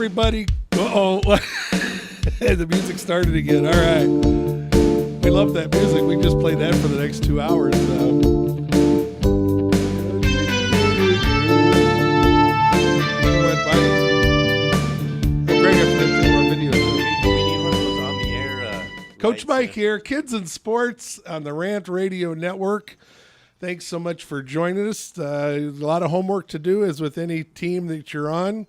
everybody. Uh-oh. The music started again. All right. We love that music. We just played that for the next 2 hours. Coach Mike here, Kids and Sports on the Rant Radio Network. Thanks so much for joining us. A lot of homework to do, as with any team that you're on.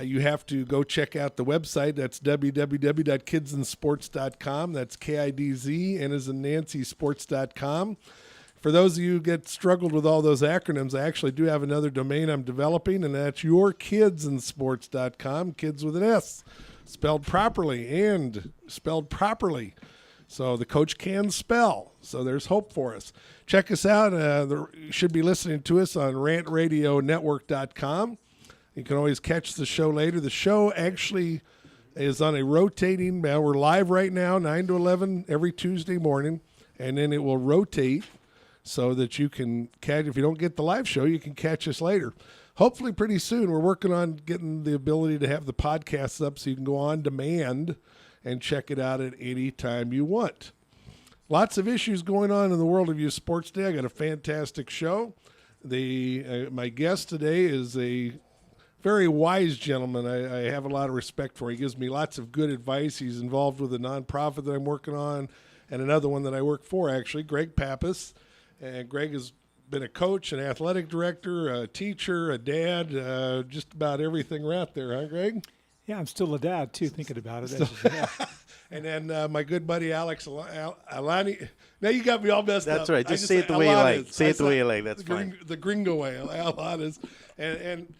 You have to go check out the website. That's www.kidsandsports.com. That's Kidz, N as in Nancy, sports.com. For those of you who get struggled with all those acronyms, I actually do have another domain I'm developing, and that's yourkidsandsports.com, kids with an S, spelled properly and spelled properly. So the coach can spell. So there's hope for us. Check us out. You should be listening to us on rantradionetwork.com. You can always catch the show later. The show actually is on a rotating, we're live right now, 9 to 11 every Tuesday morning, and then it will rotate so that you can catch, if you don't get the live show, you can catch us later. Hopefully pretty soon. We're working on getting the ability to have the podcasts up so you can go on demand and check it out at any time you want. Lots of issues going on in the world of youth sports today. I got a fantastic show. My guest today is a very wise gentleman. I have a lot of respect for. He gives me lots of good advice. He's involved with a nonprofit that I'm working on and another one that I work for, actually, Greg Pappas. And Greg has been a coach, an athletic director, a teacher, a dad, just about everything right there, huh, Greg? Yeah, I'm still a dad, too, thinking about it. And then my good buddy Alex Alani. Now you got me all messed up. That's right. Just say it the way you like. Say it the way you like. That's fine. The gringo way, Alanis. And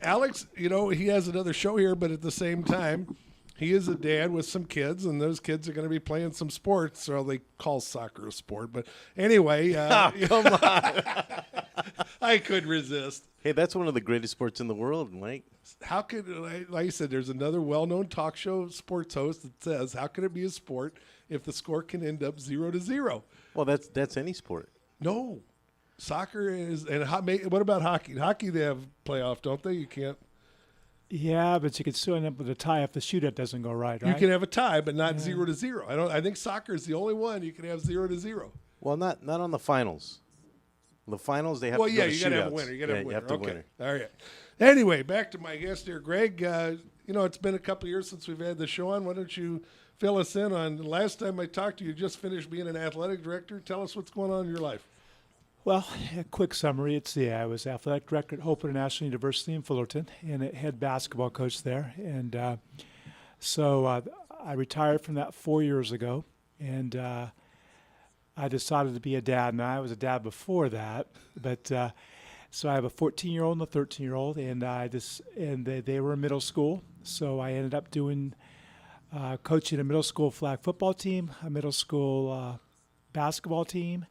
Alex, he has another show here, but at the same time, he is a dad with some kids, and those kids are going to be playing some sports, or they call soccer a sport. But anyway. Come on. I could resist. Hey, that's one of the greatest sports in the world, Mike. How could, like I said, there's another well-known talk show sports host that says, how can it be a sport if the score can end up 0-0? Well, that's any sport. No. Soccer is, and what about hockey? Hockey, they have playoff, don't they? You can't. Yeah, but you could still end up with a tie if the shootout doesn't go right? You can have a tie, but not 0-0. I think soccer is the only one you can have 0-0. Well, not on the finals. The finals, they have to go to shootouts. You got to have a winner. You have to have a winner. All right. Anyway, back to my guest here, Greg. It's been a couple of years since we've had the show on. Why don't you fill us in on the last time I talked to you, just finished being an athletic director. Tell us what's going on in your life. Well, a quick summary. I was athletic director at Hope International University in Fullerton and a head basketball coach there. And so I retired from that 4 years ago, and I decided to be a dad. Now, I was a dad before that, but so I have a 14-year-old and a 13-year-old, and they were in middle school. So I ended up doing coaching a middle school flag football team, a middle school basketball team,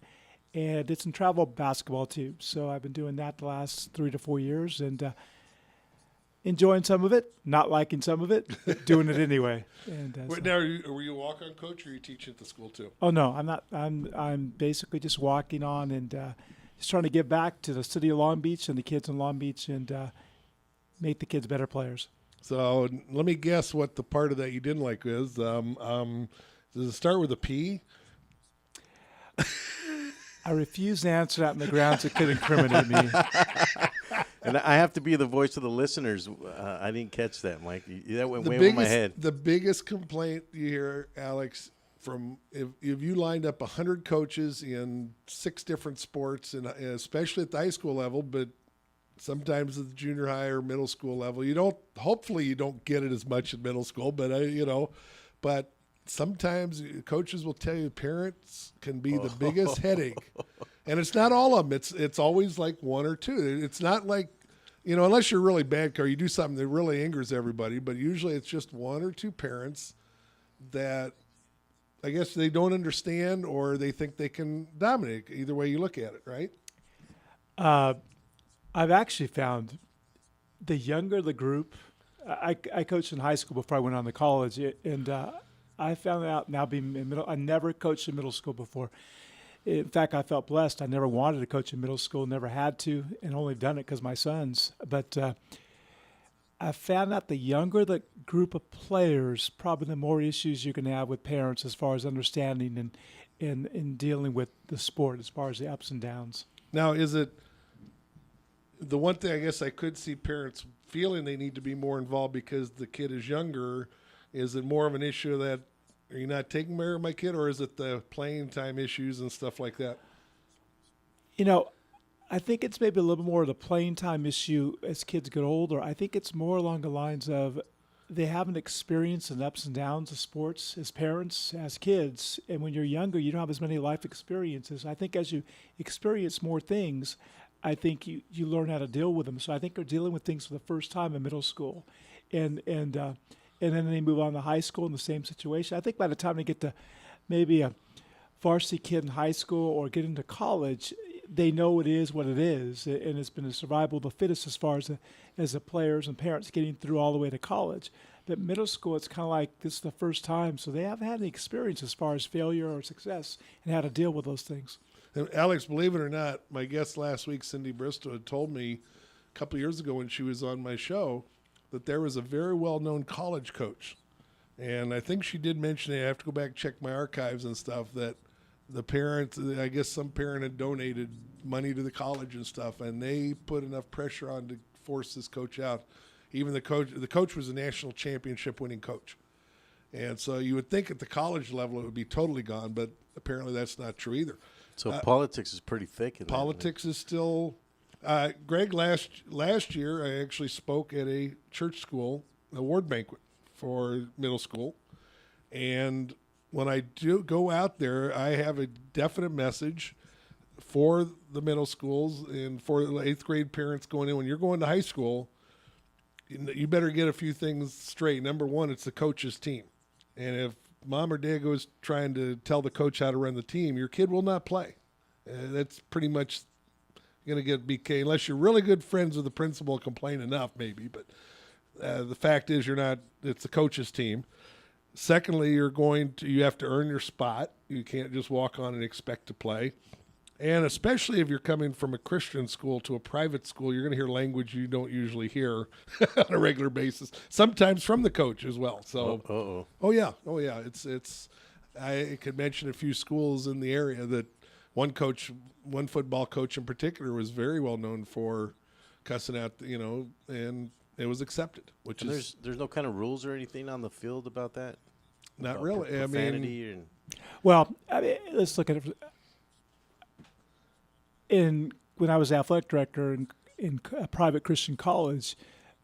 and I did some travel basketball too. So I've been doing that the last 3 to 4 years, and enjoying some of it, not liking some of it, but doing it anyway. And now, were you a walk-on coach, or are you teaching at the school too? Oh no, I'm not. I'm basically just walking on and just trying to give back to the city of Long Beach and the kids in Long Beach and make the kids better players. So let me guess what the part of that you didn't like is. Does it start with a P? I refuse to answer that on the grounds it could incriminate me. And I have to be the voice of the listeners. I didn't catch that, Mike. That went way over my head. The biggest complaint you hear, Alex, from if you lined up 100 coaches in 6 different sports, and especially at the high school level, but sometimes at the junior high or middle school level, hopefully you don't get it as much in middle school, but but sometimes coaches will tell you parents can be the biggest headache. And it's not all of them. It's always like 1 or 2. It's not like, unless you're really bad, or you do something that really angers everybody, but usually it's just 1 or 2 parents that I guess they don't understand, or they think they can dominate. Either way you look at it, right? I've actually found the younger the group, I coached in high school before I went on to college, and I found out now being in middle, I never coached in middle school before. In fact, I felt blessed. I never wanted to coach in middle school, never had to, and only done it because my sons. But I found out the younger the group of players, probably the more issues you're going to have with parents as far as understanding and dealing with the sport as far as the ups and downs. Now, is it the one thing I guess I could see parents feeling they need to be more involved because the kid is younger? Is it more of an issue that are you not taking care of my kid, or is it the playing time issues and stuff like that? I think it's maybe a little more of the playing time issue as kids get older. I think it's more along the lines of they haven't experienced the ups and downs of sports as parents, as kids. And when you're younger, you don't have as many life experiences. I think as you experience more things, I think you learn how to deal with them. So I think they're dealing with things for the first time in middle school. And then they move on to high school in the same situation. I think by the time they get to maybe a varsity kid in high school or get into college, they know it is what it is, and it's been a survival of the fittest as far as the players and parents getting through all the way to college. But middle school, it's kind of like this is the first time, so they haven't had any experience as far as failure or success and how to deal with those things. And Alex, believe it or not, my guest last week, Cindy Bristow, had told me a couple of years ago when she was on my show that there was a very well-known college coach. And I think she did mention it. I have to go back and check my archives and stuff, that the parent, I guess some parent had donated money to the college and stuff, and they put enough pressure on to force this coach out. Even the coach was a national championship winning coach. And so you would think at the college level it would be totally gone, but apparently that's not true either. So politics is pretty thick in Politics is still Greg, last year I actually spoke at a church school award banquet for middle school, and when I do go out there, I have a definite message for the middle schools and for the 8th grade parents going in. When you're going to high school, you better get a few things straight. Number one, it's the coach's team. And if mom or dad goes trying to tell the coach how to run the team, your kid will not play. That's pretty much going to get BK, unless you're really good friends with the principal and complain enough, maybe. But the fact is it's the coach's team. Secondly, you have to earn your spot. You can't just walk on and expect to play. And especially if you're coming from a Christian school to a private school, you're going to hear language you don't usually hear on a regular basis. Sometimes from the coach as well. So, oh yeah. It's. I could mention a few schools in the area that one football coach in particular was very well known for cussing out, and it was accepted. There's no kind of rules or anything on the field about that. Not about really. Profanity Let's look at it. When I was athletic director in a private Christian college,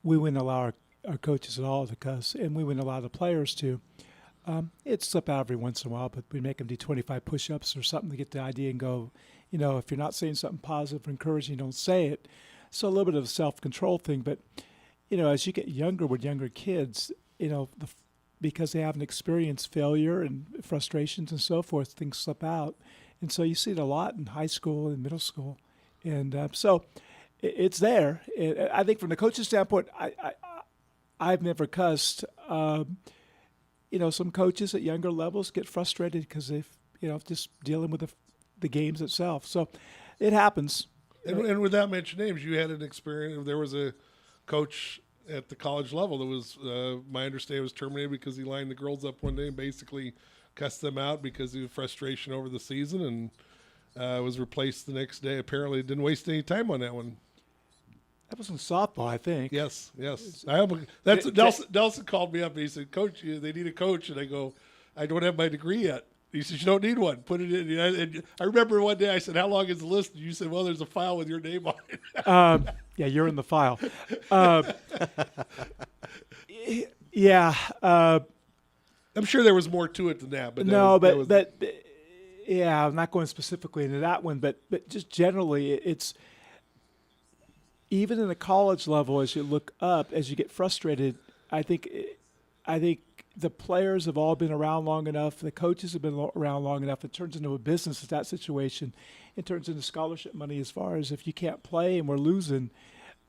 we wouldn't allow our coaches at all to cuss, and we wouldn't allow the players to. It'd slip out every once in a while, but we make them do 25 push-ups or something to get the idea and go, if you're not saying something positive or encouraging, don't say it. So a little bit of a self-control thing, but as you get younger with younger kids, because they haven't experienced failure and frustrations and so forth, things slip out. And so you see it a lot in high school and middle school. And so it's there. I think from the coach's standpoint, I've never cussed. Some coaches at younger levels get frustrated because they've, just dealing with the games itself. So it happens. And without mentioning names, you had an experience. There was a coach at the college level that was, my understanding, was terminated because he lined the girls up one day and basically cussed them out because of frustration over the season, and was replaced the next day. Apparently didn't waste any time on that one. That was in softball, I think. Yes. Nelson called me up and he said, "Coach, they need a coach." And I go, "I don't have my degree yet." He said, "You don't need one. Put it in." And I remember one day I said, "How long is the list?" And you said, "Well, there's a file with your name on it." Yeah, you're in the file. Yeah. I'm sure there was more to it than that. But I'm not going specifically into that one, but just generally, it's even in the college level, as you look up, as you get frustrated, I think the players have all been around long enough. The coaches have been around long enough. It turns into a business at that situation. It turns into scholarship money as far as if you can't play and we're losing,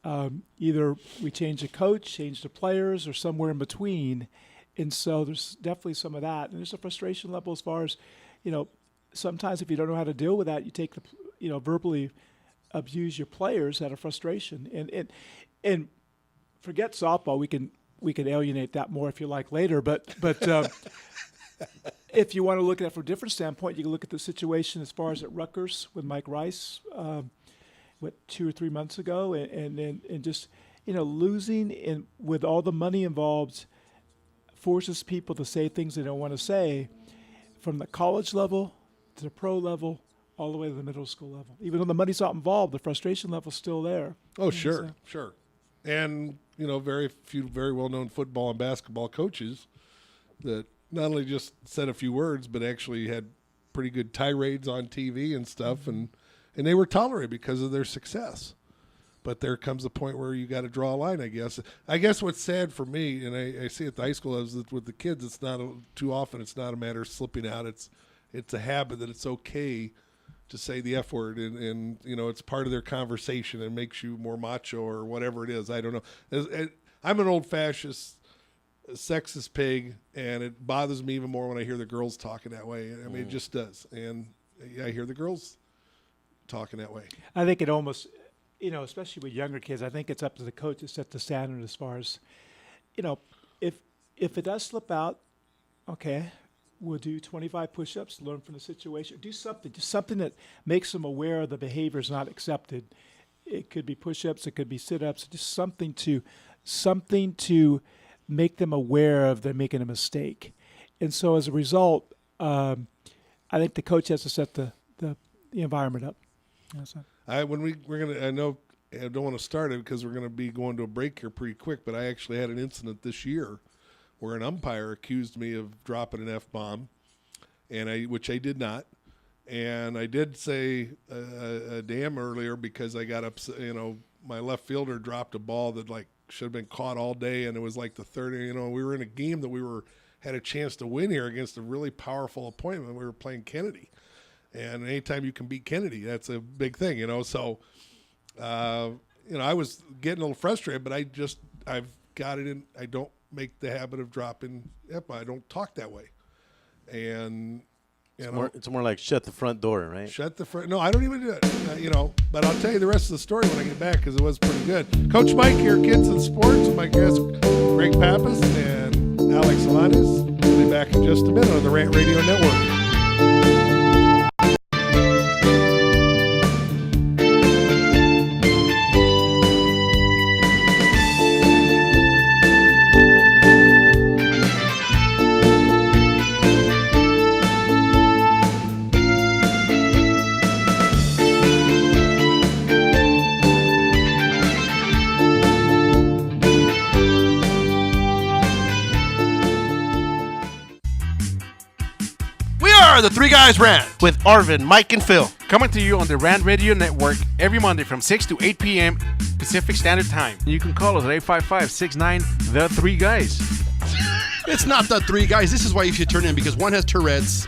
either we change the coach, change the players, or somewhere in between. And so there's definitely some of that. And there's a frustration level as far as, sometimes if you don't know how to deal with that, you take verbally abuse your players out of frustration. And forget softball. We can alienate that more if you like later. But if you want to look at it from a different standpoint, you can look at the situation as far as at Rutgers with Mike Rice, 2 or 3 months ago, and just losing in with all the money involved forces people to say things they don't want to say, from the college level to the pro level, all the way to the middle school level. Even though the money's not involved, the frustration level's still there. Oh, sure. And, very few very well-known football and basketball coaches that not only just said a few words, but actually had pretty good tirades on TV and stuff, and they were tolerated because of their success. But there comes a point where you got to draw a line, I guess. I guess what's sad for me, and I see at the high school, is that with the kids, it's not too often. It's not a matter of slipping out. It's a habit that it's okay to say the F word, and it's part of their conversation and makes you more macho or whatever it is. I don't know. I'm an old-fashioned sexist pig, and it bothers me even more when I hear the girls talking that way. I mean, it just does. And I hear the girls talking that way. I think it almost, especially with younger kids, I think it's up to the coach to set the standard as far as, if it does slip out, okay, we'll do 25 push-ups, learn from the situation, do something, just something that makes them aware of the behavior is not accepted. It could be push-ups, it could be sit-ups, just something to make them aware of they're making a mistake. And so as a result, I think the coach has to set the environment up. I don't want to start it because we're going to be going to a break here pretty quick, but I actually had an incident this year where an umpire accused me of dropping an F-bomb, which I did not. And I did say a damn earlier because I got upset. My left fielder dropped a ball that should have been caught all day, and it was the third. We were in a game that had a chance to win here against a really powerful opponent. We were playing Kennedy, and anytime you can beat Kennedy, that's a big thing. So, I was getting a little frustrated, but I've got it in. I don't make the habit of dropping F-bomb. I don't talk that way, and. It's more like shut the front door, right? Shut the front. No, I don't even do it. But I'll tell you the rest of the story when I get back because it was pretty good. Coach Mike here, Kidz and Sports, with my guests Greg Pappas and Alex Alanis. We'll be back in just a minute on the Rant Radio Network. The Three Guys Rant with Arvin, Mike, and Phil. Coming to you on the Rant Radio Network every Monday from 6 to 8 p.m. Pacific Standard Time. You can call us at 855-69 The Three Guys. It's not The Three Guys. This is why you should turn in, because one has Tourette's.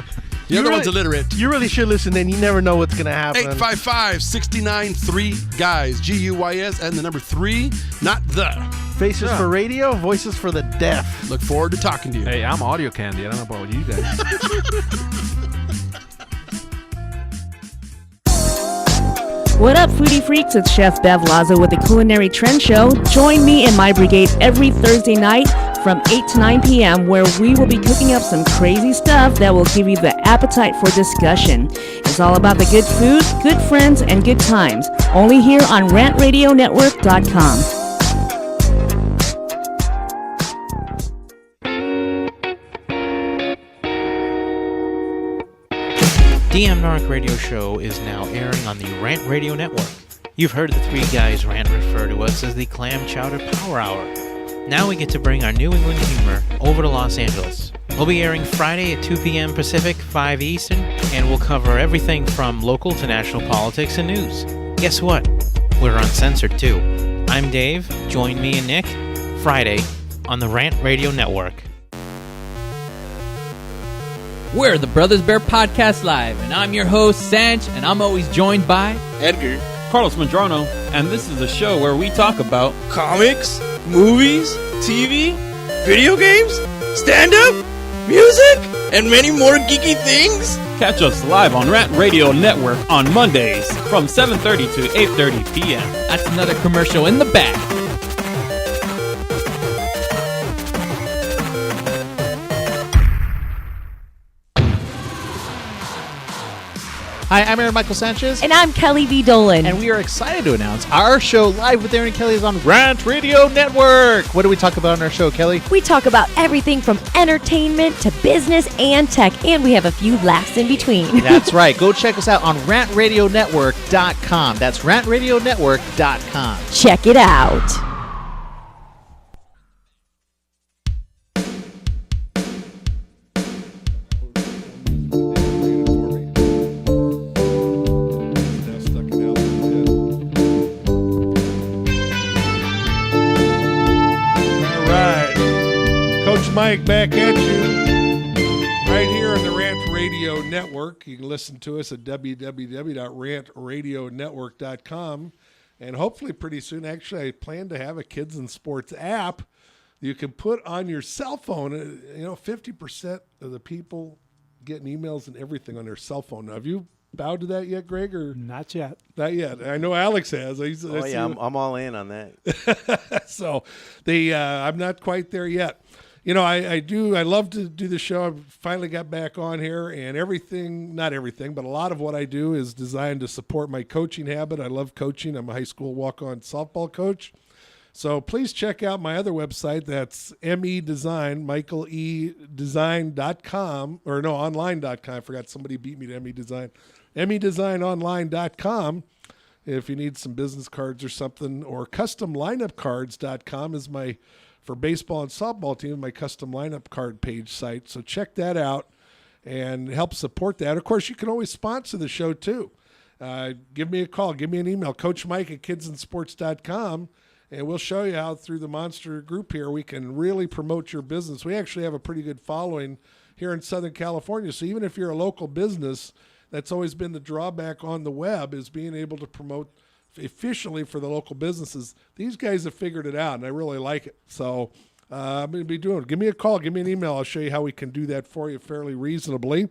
The other one's illiterate. You really should listen in. You never know what's going to happen. 855-69 3 Guys. G-U-Y-S and the number 3, not the. Faces for radio, voices for the deaf. Look forward to talking to you. Hey, I'm audio candy. I don't know about you guys. What up, foodie freaks? It's Chef Bev Lazo with the Culinary Trend Show. Join me and my brigade every Thursday night from 8 to 9 p.m. where we will be cooking up some crazy stuff that will give you the appetite for discussion. It's all about the good food, good friends, and good times. Only here on RantRadioNetwork.com. DM Narc Radio Show is now airing on the Rant Radio Network. You've heard the Three Guys Rant refer to us as the Clam Chowder Power Hour. Now we get to bring our New England humor over to Los Angeles. We'll be airing Friday at 2 p.m. Pacific, 5 Eastern, and we'll cover everything from local to national politics and news. Guess what? We're uncensored too. I'm Dave. Join me and Nick Friday on the Rant Radio Network. We're the Brothers Bear Podcast Live, and I'm your host, Sanj, and I'm always joined by Edgar, Carlos Medrano, and this is a show where we talk about comics, movies, TV, video games, stand-up, music, and many more geeky things. Catch us live on Rant Radio Network on Mondays from 7:30 to 8:30 p.m. That's another commercial in the back. Hi, I'm Aaron Michael Sanchez. And I'm Kelly V. Dolan. And we are excited to announce our show Live with Aaron and Kelly is on Rant Radio Network. What do we talk about on our show, Kelly? We talk about everything from entertainment to business and tech, and we have a few laughs in between. That's right. Go check us out on rantradionetwork.com. That's rantradionetwork.com. Check it out. Mike back at you right here on the Rant Radio Network. You can listen to us at www.rantradionetwork.com, and hopefully pretty soon, actually, I plan to have a Kids and Sports app you can put on your cell phone. 50% of the people getting emails and everything on their cell phone. Now, have you bowed to that yet, Greg? Or not yet? Not yet. I know Alex has. I'm all in on that. So I'm not quite there yet. I love to do the show. I finally got back on here, and not everything, but a lot of what I do is designed to support my coaching habit. I love coaching. I'm a high school walk-on softball coach. So please check out my other website. That's MEDesign, michaeledesign.com, or no, online.com. I forgot somebody beat me to MEDesign. MEDesignonline.com if you need some business cards or something, or customlineupcards.com is my for baseball and softball team, my custom lineup card page site. So check that out and help support that. Of course, you can always sponsor the show too. Give me a call. Give me an email, coachmike@kidsandsports.com, and we'll show you how through the Monster Group here we can really promote your business. We actually have a pretty good following here in Southern California. So even if you're a local business, that's always been the drawback on the web, is being able to promote efficiently for the local businesses. These guys have figured it out, and I really like it. So I'm going to be doing it. Give me a call. Give me an email. I'll show you how we can do that for you fairly reasonably.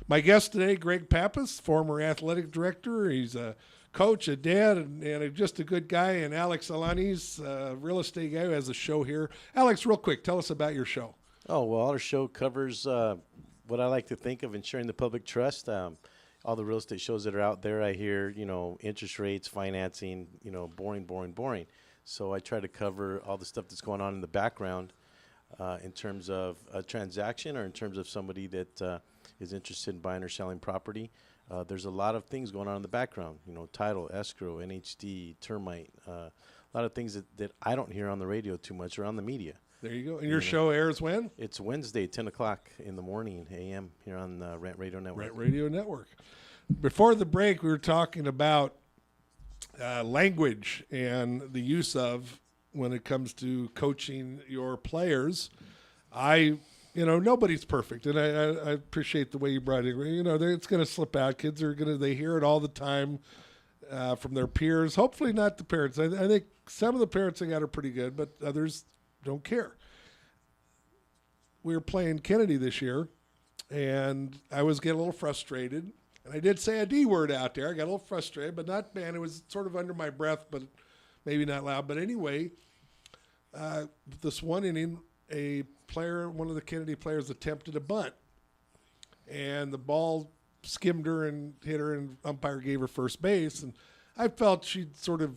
My guest today, Greg Pappas, former athletic director. He's a coach, a dad, and just a good guy. And Alex Alanis, a real estate guy who has a show here. Alex, real quick, tell us about your show. Oh, well, our show covers what I like to think of ensuring the public trust. All the real estate shows that are out there, I hear, interest rates, financing, boring. So I try to cover all the stuff that's going on in the background in terms of a transaction or in terms of somebody that is interested in buying or selling property. There's a lot of things going on in the background, title, escrow, NHD, termite, a lot of things that I don't hear on the radio too much or on the media. There you go. And your show airs when? It's Wednesday, 10 o'clock in the morning, a.m. here on the Rant Radio Network. Rant Radio Network. Before the break, we were talking about language and the use of when it comes to coaching your players. Nobody's perfect, and I appreciate the way you brought it. It's going to slip out. Kids they hear it all the time from their peers. Hopefully not the parents. I think some of the parents I got are pretty good, but others don't care. We were playing Kennedy this year, and I was getting a little frustrated. And I did say a D word out there. I got a little frustrated, but not bad. It was sort of under my breath, but maybe not loud. But anyway, this one inning, one of the Kennedy players attempted a bunt. And the ball skimmed her and hit her, and umpire gave her first base. And I felt she sort of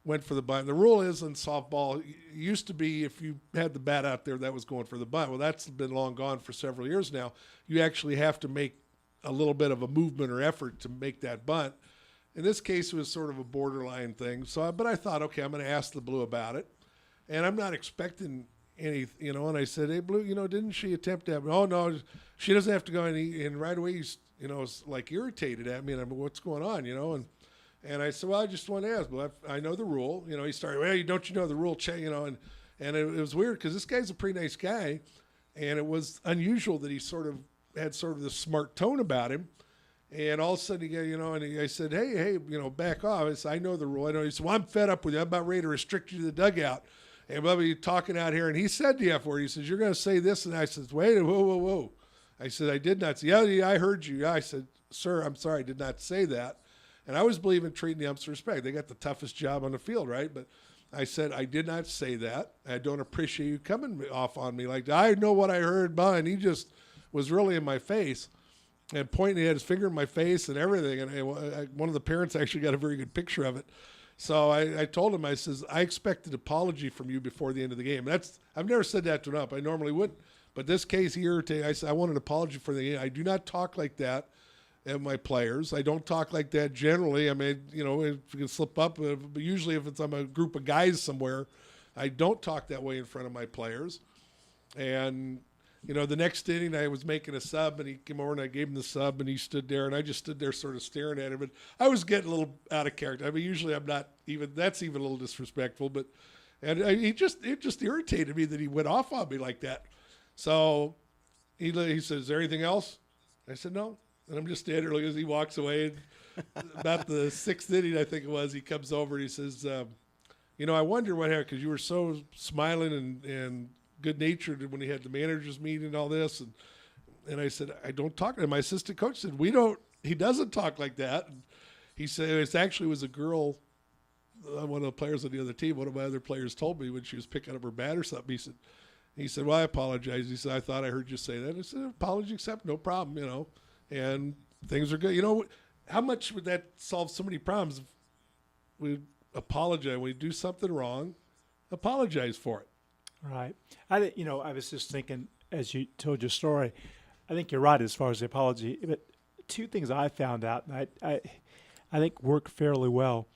went for the bunt. The rule is in softball, it used to be if you had the bat out there, that was going for the bunt. Well, that's been long gone for several years now. You actually have to make a little bit of a movement or effort to make that bunt. In this case, it was sort of a borderline thing. But I thought, okay, I'm going to ask the Blue about it. And I'm not expecting any, and I said, hey, Blue, didn't she attempt to have, oh, no, she doesn't have to go. And right away, he's, was like irritated at me. And I'm, what's going on, And I said, well, I just want to ask, but I know the rule. He started, well, don't you know the rule? And it was weird because this guy's a pretty nice guy, and it was unusual that he had sort of this smart tone about him. And all of a sudden, I said, hey, back off. I said, I know the rule. I know. He said, well, I'm fed up with you. I'm about ready to restrict you to the dugout. And Bubba, you're talking out here. And he said the F word. He says, you're going to say this. And I said, wait, whoa. I said, I did not say, yeah, I heard you. I said, sir, I'm sorry, I did not say that. And I always believe in treating the umps with respect. They got the toughest job on the field, right? But I said, I did not say that. I don't appreciate you coming off on me like that. I know what I heard, and he just was really in my face. and pointing, he had his finger in my face and everything. And one of the parents actually got a very good picture of it. So I told him, I says, I expect an apology from you before the end of the game. I've never said that to him up. I normally wouldn't. But this case, he irritated. I said, I want an apology for the game. I do not talk like that at my players. I don't talk like that generally. I mean, if you can slip up, but usually if I'm a group of guys somewhere, I don't talk that way in front of my players. And, the next inning I was making a sub, and he came over and I gave him the sub, and he stood there, and I just stood there sort of staring at him. And I was getting a little out of character. I mean, usually I'm not even, that's even a little disrespectful, but, it just irritated me that he went off on me like that. So he says, is there anything else? I said, no. And I'm just standing there looking as he walks away. And about the sixth inning, I think it was, he comes over and he says, I wonder what happened, because you were so smiling and good-natured when he had the managers meeting and all this. And I said, I don't talk. And my assistant coach said, he doesn't talk like that. And he said, it was a girl, one of the players on the other team, one of my other players told me when she was picking up her bat or something. He said, well, I apologize. He said, I thought I heard you say that. I said, apology accepted, no problem, and things are good. How much would that solve so many problems if we apologize when we do something wrong, apologize for it. Right. I was just thinking, as you told your story, I think you're right as far as the apology. But two things I found out, and I think work fairly well.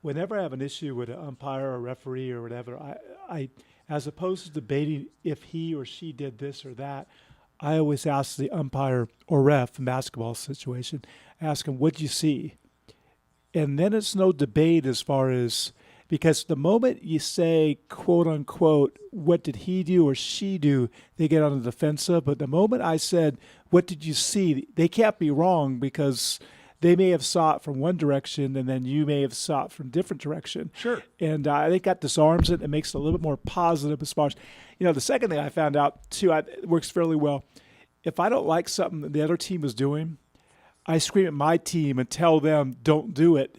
Whenever I have an issue with an umpire or referee or whatever, I as opposed to debating if he or she did this or that, I always ask the umpire or ref in basketball situation, ask him, what'd you see? And then it's no debate as far as, because the moment you say, quote unquote, what did he do or she do, they get on the defensive. But the moment I said, what did you see? They can't be wrong, because they may have saw it from one direction and then you may have saw it from a different direction. Sure. And I think that disarms it and makes it a little bit more positive as far as, the second thing I found out too, it works fairly well. If I don't like something that the other team is doing, I scream at my team and tell them, don't do it.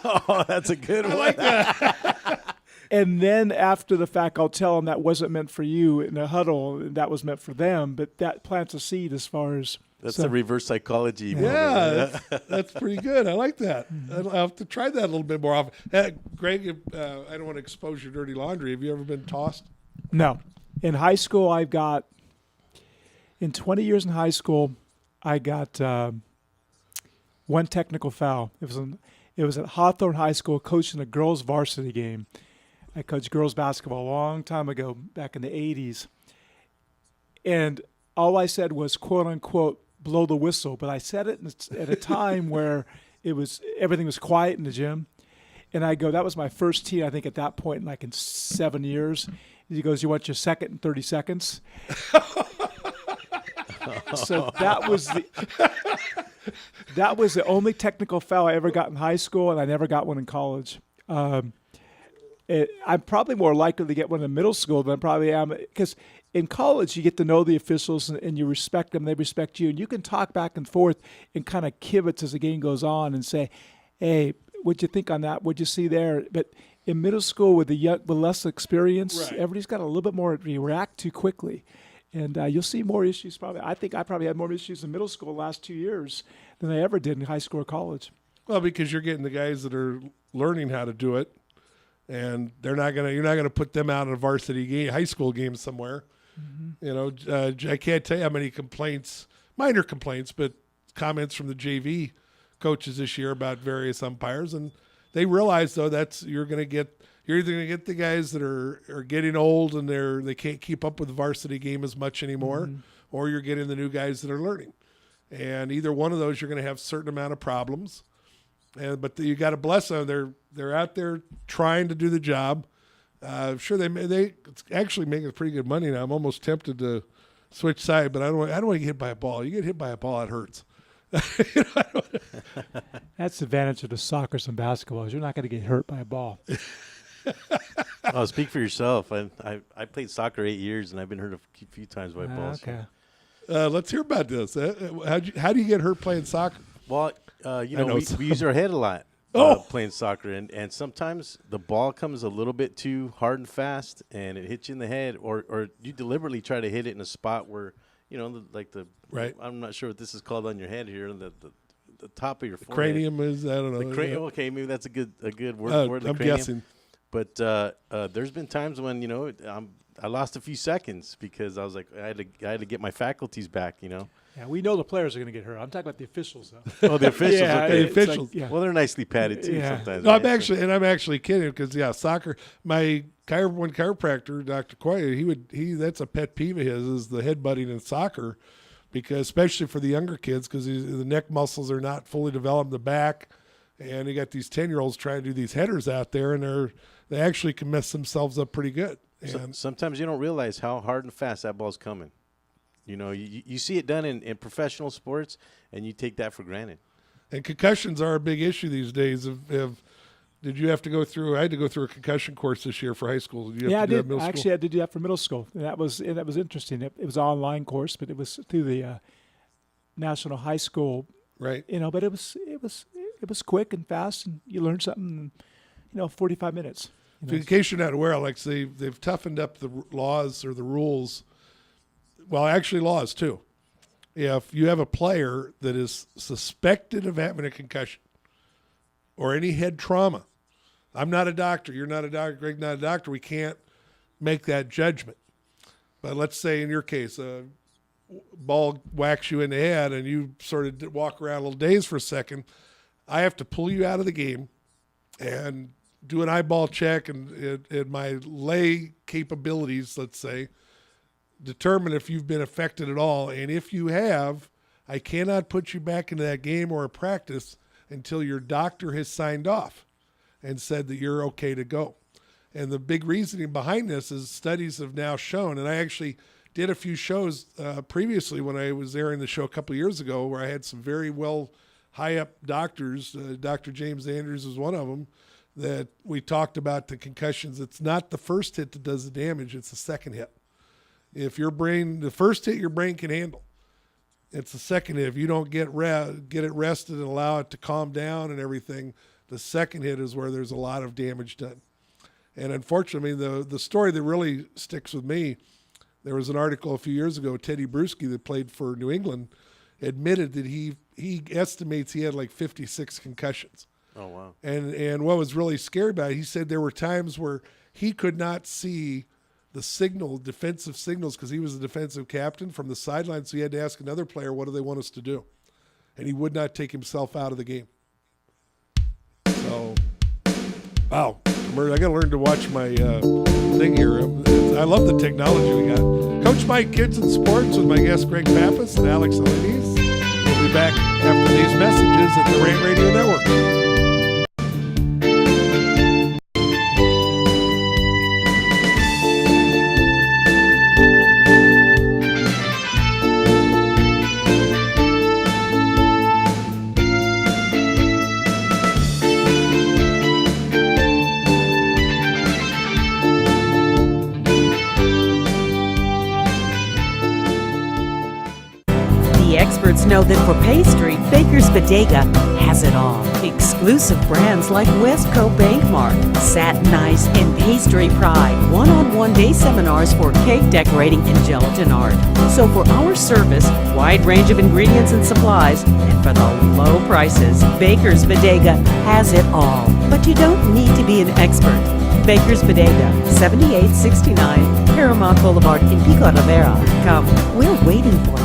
Oh, that's a good one. I like that. And then after the fact, I'll tell them that wasn't meant for you in a huddle, and that was meant for them. But that plants a seed as far as... That's the reverse psychology. Yeah, that's pretty good. I like that. I'll have to try that a little bit more often. Greg, I don't want to expose your dirty laundry. Have you ever been tossed? No. In high school, in 20 years in high school, I got one technical foul. It was at Hawthorne High School, coaching a girls' varsity game. I coached girls' basketball a long time ago, back in the 80s. And all I said was, quote unquote, blow the whistle. But I said it at a time where everything was quiet in the gym. And I go, that was my first tee, I think, at that point, in 7 years. He goes, you want your second in 30 seconds? So that was the only technical foul I ever got in high school, and I never got one in college. I'm probably more likely to get one in middle school than I probably am, because in college you get to know the officials and you respect them, they respect you, and you can talk back and forth and kind of kibitz as the game goes on and say, hey, what'd you think on that? What'd you see there? But in middle school with less experience, right, everybody's got a little bit more to react too quickly. And you'll see more issues probably. I think I probably had more issues in middle school the last 2 years than I ever did in high school or college. Well, because you're getting the guys that are learning how to do it, and you're not gonna put them out in a varsity game, high school game somewhere. Mm-hmm. I can't tell you how many complaints, minor complaints, but comments from the JV coaches this year about various umpires, and they realize though you're either going to get the guys that are getting old and they can't keep up with the varsity game as much anymore, mm-hmm, or you're getting the new guys that are learning. And either one of those, you're going to have a certain amount of problems. But you got to bless them. They're out there trying to do the job. Sure, they actually making pretty good money now. I'm almost tempted to switch side, but I don't want to get hit by a ball. You get hit by a ball, it hurts. That's the advantage of the soccer and basketball, is you're not going to get hurt by a ball. Oh, speak for yourself. I played soccer 8 years, and I've been hurt a few times by balls. Okay. Let's hear about this. How do you get hurt playing soccer? Well, we use our head a lot playing soccer, and sometimes the ball comes a little bit too hard and fast, and it hits you in the head, or you deliberately try to hit it in a spot where like the Right. I'm not sure what this is called on your head here. The top of your forehead. Cranium is, I don't know. The cranium. Okay, maybe that's a good word for it. The I'm cranium. guessing. But there's been times when I lost a few seconds because I was like I had to get my faculties back. Yeah, we know the players are going to get hurt. I'm talking about the officials, though. Oh, the officials. Yeah, okay. The officials. Like, yeah. Well, they're nicely padded too Yeah. sometimes. No, right? I'm actually kidding because soccer. My one chiropractor, Dr. Koya, that's a pet peeve of his is the headbutting in soccer, because especially for the younger kids, because the neck muscles are not fully developed, the back, and you got these 10-year-olds trying to do these headers out there, and they actually can mess themselves up pretty good. And Sometimes you don't realize how hard and fast that ball's coming. You see it done in professional sports, and you take that for granted. And concussions are a big issue these days. Did you have to go through? I had to go through a concussion course this year for high school. Did you have Yeah, I to do that did. middle school? Actually, I did do that for middle school. And that was interesting. It was an online course, but it was through the National High School. Right. But it was quick and fast, and you learned something in 45 minutes. In case you're not aware, like they've toughened up the laws or the rules. Well, actually, laws too. If you have a player that is suspected of having a concussion or any head trauma, I'm not a doctor. You're not a doctor. Greg's not a doctor. We can't make that judgment. But let's say in your case, a ball whacks you in the head and you sort of walk around a little dazed for a second. I have to pull you out of the game and do an eyeball check and my lay capabilities, let's say, determine if you've been affected at all. And if you have, I cannot put you back into that game or a practice until your doctor has signed off and said that you're okay to go. And the big reasoning behind this is studies have now shown, and I actually did a few shows previously when I was airing the show a couple of years ago where I had some very well high-up doctors. Dr. James Andrews was one of them, that we talked about the concussions. It's not the first hit that does the damage, it's the second hit. If the first hit your brain can handle, it's the second hit. If you don't get it rested and allow it to calm down and everything, the second hit is where there's a lot of damage done. And unfortunately, the story that really sticks with me, there was an article a few years ago, Teddy Bruschi that played for New England, admitted that he estimates he had like 56 concussions. Oh, wow. And what was really scary about it, he said there were times where he could not see the defensive signals, because he was the defensive captain from the sideline, so he had to ask another player, what do they want us to do? And he would not take himself out of the game. So, wow. I got to learn to watch my thing here. I love the technology we got. Coach Mike, Kidz and Sports with my guests Greg Pappas and Alex Alanis. We'll be back after these messages at the Rant Radio Network. Experts know that for pastry, Baker's Bodega has it all. Exclusive brands like Westco Bankmark, Satin Ice, and Pastry Pride. One-on-one day seminars for cake decorating and gelatin art. So for our service, wide range of ingredients and supplies, and for the low prices, Baker's Bodega has it all. But you don't need to be an expert. Baker's Bodega, 7869 Paramount Boulevard in Pico Rivera. Come, we're waiting for you.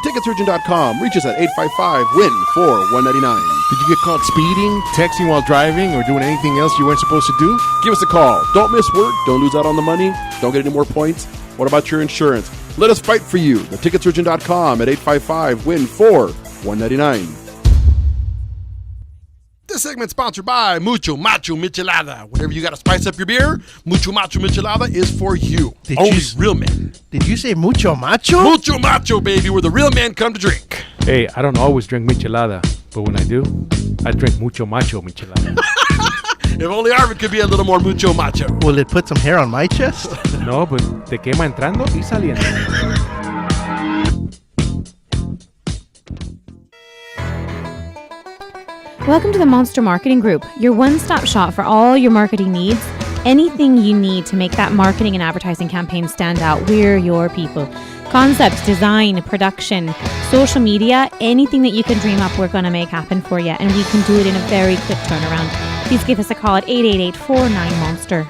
TheTicketSurgeon.com. Reach us at 855-WIN-4-199. Did you get caught speeding, texting while driving, or doing anything else you weren't supposed to do? Give us a call. Don't miss work. Don't lose out on the money. Don't get any more points. What about your insurance? Let us fight for you. TheTicketSurgeon.com at 855-WIN-4-199. This segment's sponsored by Mucho Macho Michelada. Whenever you got to spice up your beer, Mucho Macho Michelada is for you. Only real men. Did you say mucho macho? Mucho Macho, baby, where the real men come to drink. Hey, I don't always drink michelada, but when I do, I drink mucho macho michelada. If only Arvin could be a little more mucho macho. Will it put some hair on my chest? No, but te quema entrando y saliendo. Welcome to the Monster Marketing Group, your one-stop shop for all your marketing needs. Anything you need to make that marketing and advertising campaign stand out, we're your people. Concepts, design, production, social media, anything that you can dream up, we're going to make happen for you. And we can do it in a very quick turnaround. Please give us a call at 888-49-MONSTER.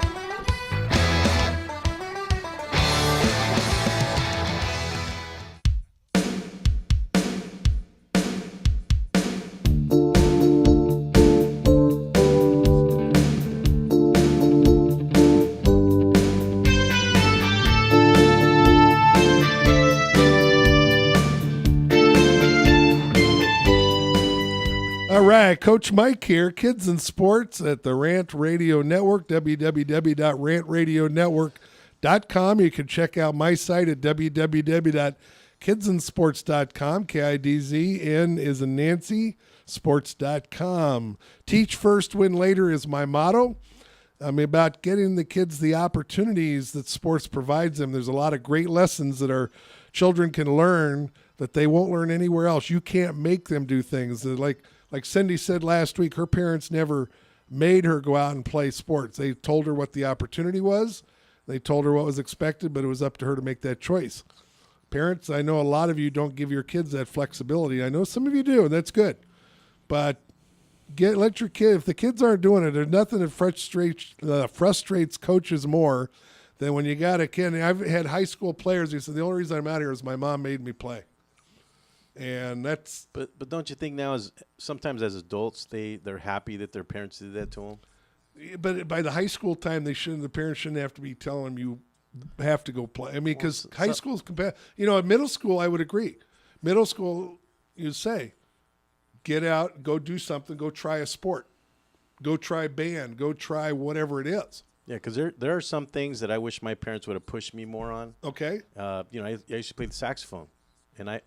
All right, Coach Mike here, Kids and Sports at the Rant Radio Network, www.rantradionetwork.com. You can check out my site at www.kidsandsports.com. KIDZN is in Nancy, sports.com. Teach first, win later is my motto. I'm about getting the kids the opportunities that sports provides them. There's a lot of great lessons that our children can learn that they won't learn anywhere else. You can't make them do things. Like Cindy said last week, her parents never made her go out and play sports. They told her what the opportunity was. They told her what was expected, but it was up to her to make that choice. Parents, I know a lot of you don't give your kids that flexibility. I know some of you do, and that's good. But let your kid, if the kids aren't doing it, there's nothing that frustrates coaches more than when you got a kid. And I've had high school players who said, the only reason I'm out here is my mom made me play. And that's but don't you think now sometimes as adults they're happy that their parents did that to them? But by the high school time, the parents shouldn't have to be telling them you have to go play. I mean, because high school is at middle school I would agree. Middle school, you say, get out, go do something, go try a sport, go try band, go try whatever it is. Yeah, because there are some things that I wish my parents would have pushed me more on. Okay. I used to play the saxophone. And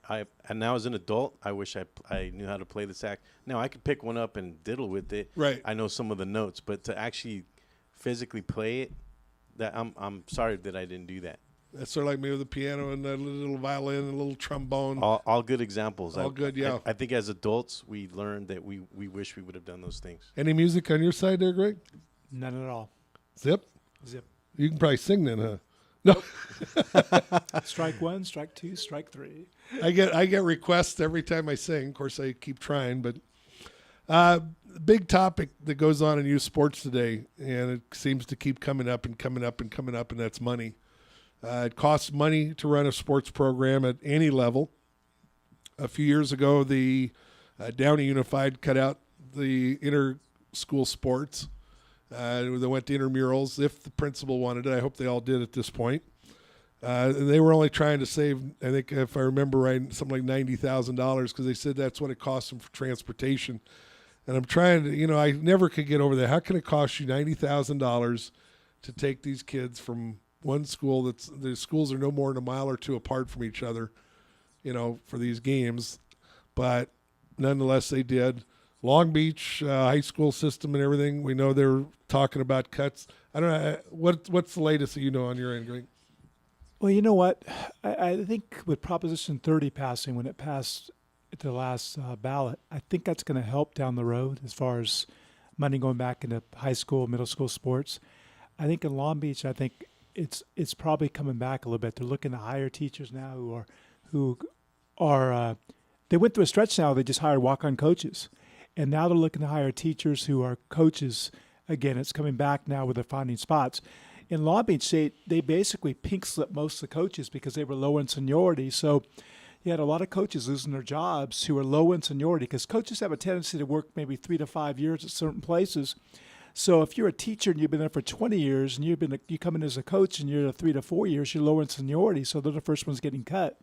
and now as an adult, I wish I knew how to play the sax. Now I could pick one up and diddle with it. Right. I know some of the notes, but to actually physically play it, that I'm sorry that I didn't do that. That's sort of like me with the piano and a little violin and a little trombone. All good examples. All good, yeah. I think as adults, we learned that we wish we would have done those things. Any music on your side there, Greg? None at all. Zip? Zip. You can probably sing then, huh? No. Strike one, strike two, strike three. I get requests every time I sing. Of course, I keep trying, but big topic that goes on in youth sports today, and it seems to keep coming up and coming up and coming up, and that's money. It costs money to run a sports program at any level. A few years ago, the Downey Unified cut out the inter-school sports. They went to intramurals if the principal wanted it. I hope they all did at this point. They were only trying to save, I think, if I remember right, something like $90,000 because they said that's what it cost them for transportation. And I'm trying to, I never could get over that. How can it cost you $90,000 to take these kids from one school the schools are no more than a mile or two apart from each other, for these games. But nonetheless, they did. Long Beach high school system and everything, we know they're talking about cuts. I don't know. What's the latest that you know on your end, Greg? Well, you know what? I think with Proposition 30 passing, when it passed at the last ballot, I think that's going to help down the road as far as money going back into high school, middle school sports. I think in Long Beach, I think it's probably coming back a little bit. They're looking to hire teachers now who are they went through a stretch now. They just hired walk-on coaches. And now they're looking to hire teachers who are coaches. Again, it's coming back now with their finding spots. In Long Beach, they basically pink slipped most of the coaches because they were low in seniority. So you had a lot of coaches losing their jobs who are low in seniority because coaches have a tendency to work maybe 3 to 5 years at certain places. So if you're a teacher and you've been there for 20 years and you come in as a coach and you're 3 to 4 years, you're lower in seniority. So they're the first ones getting cut.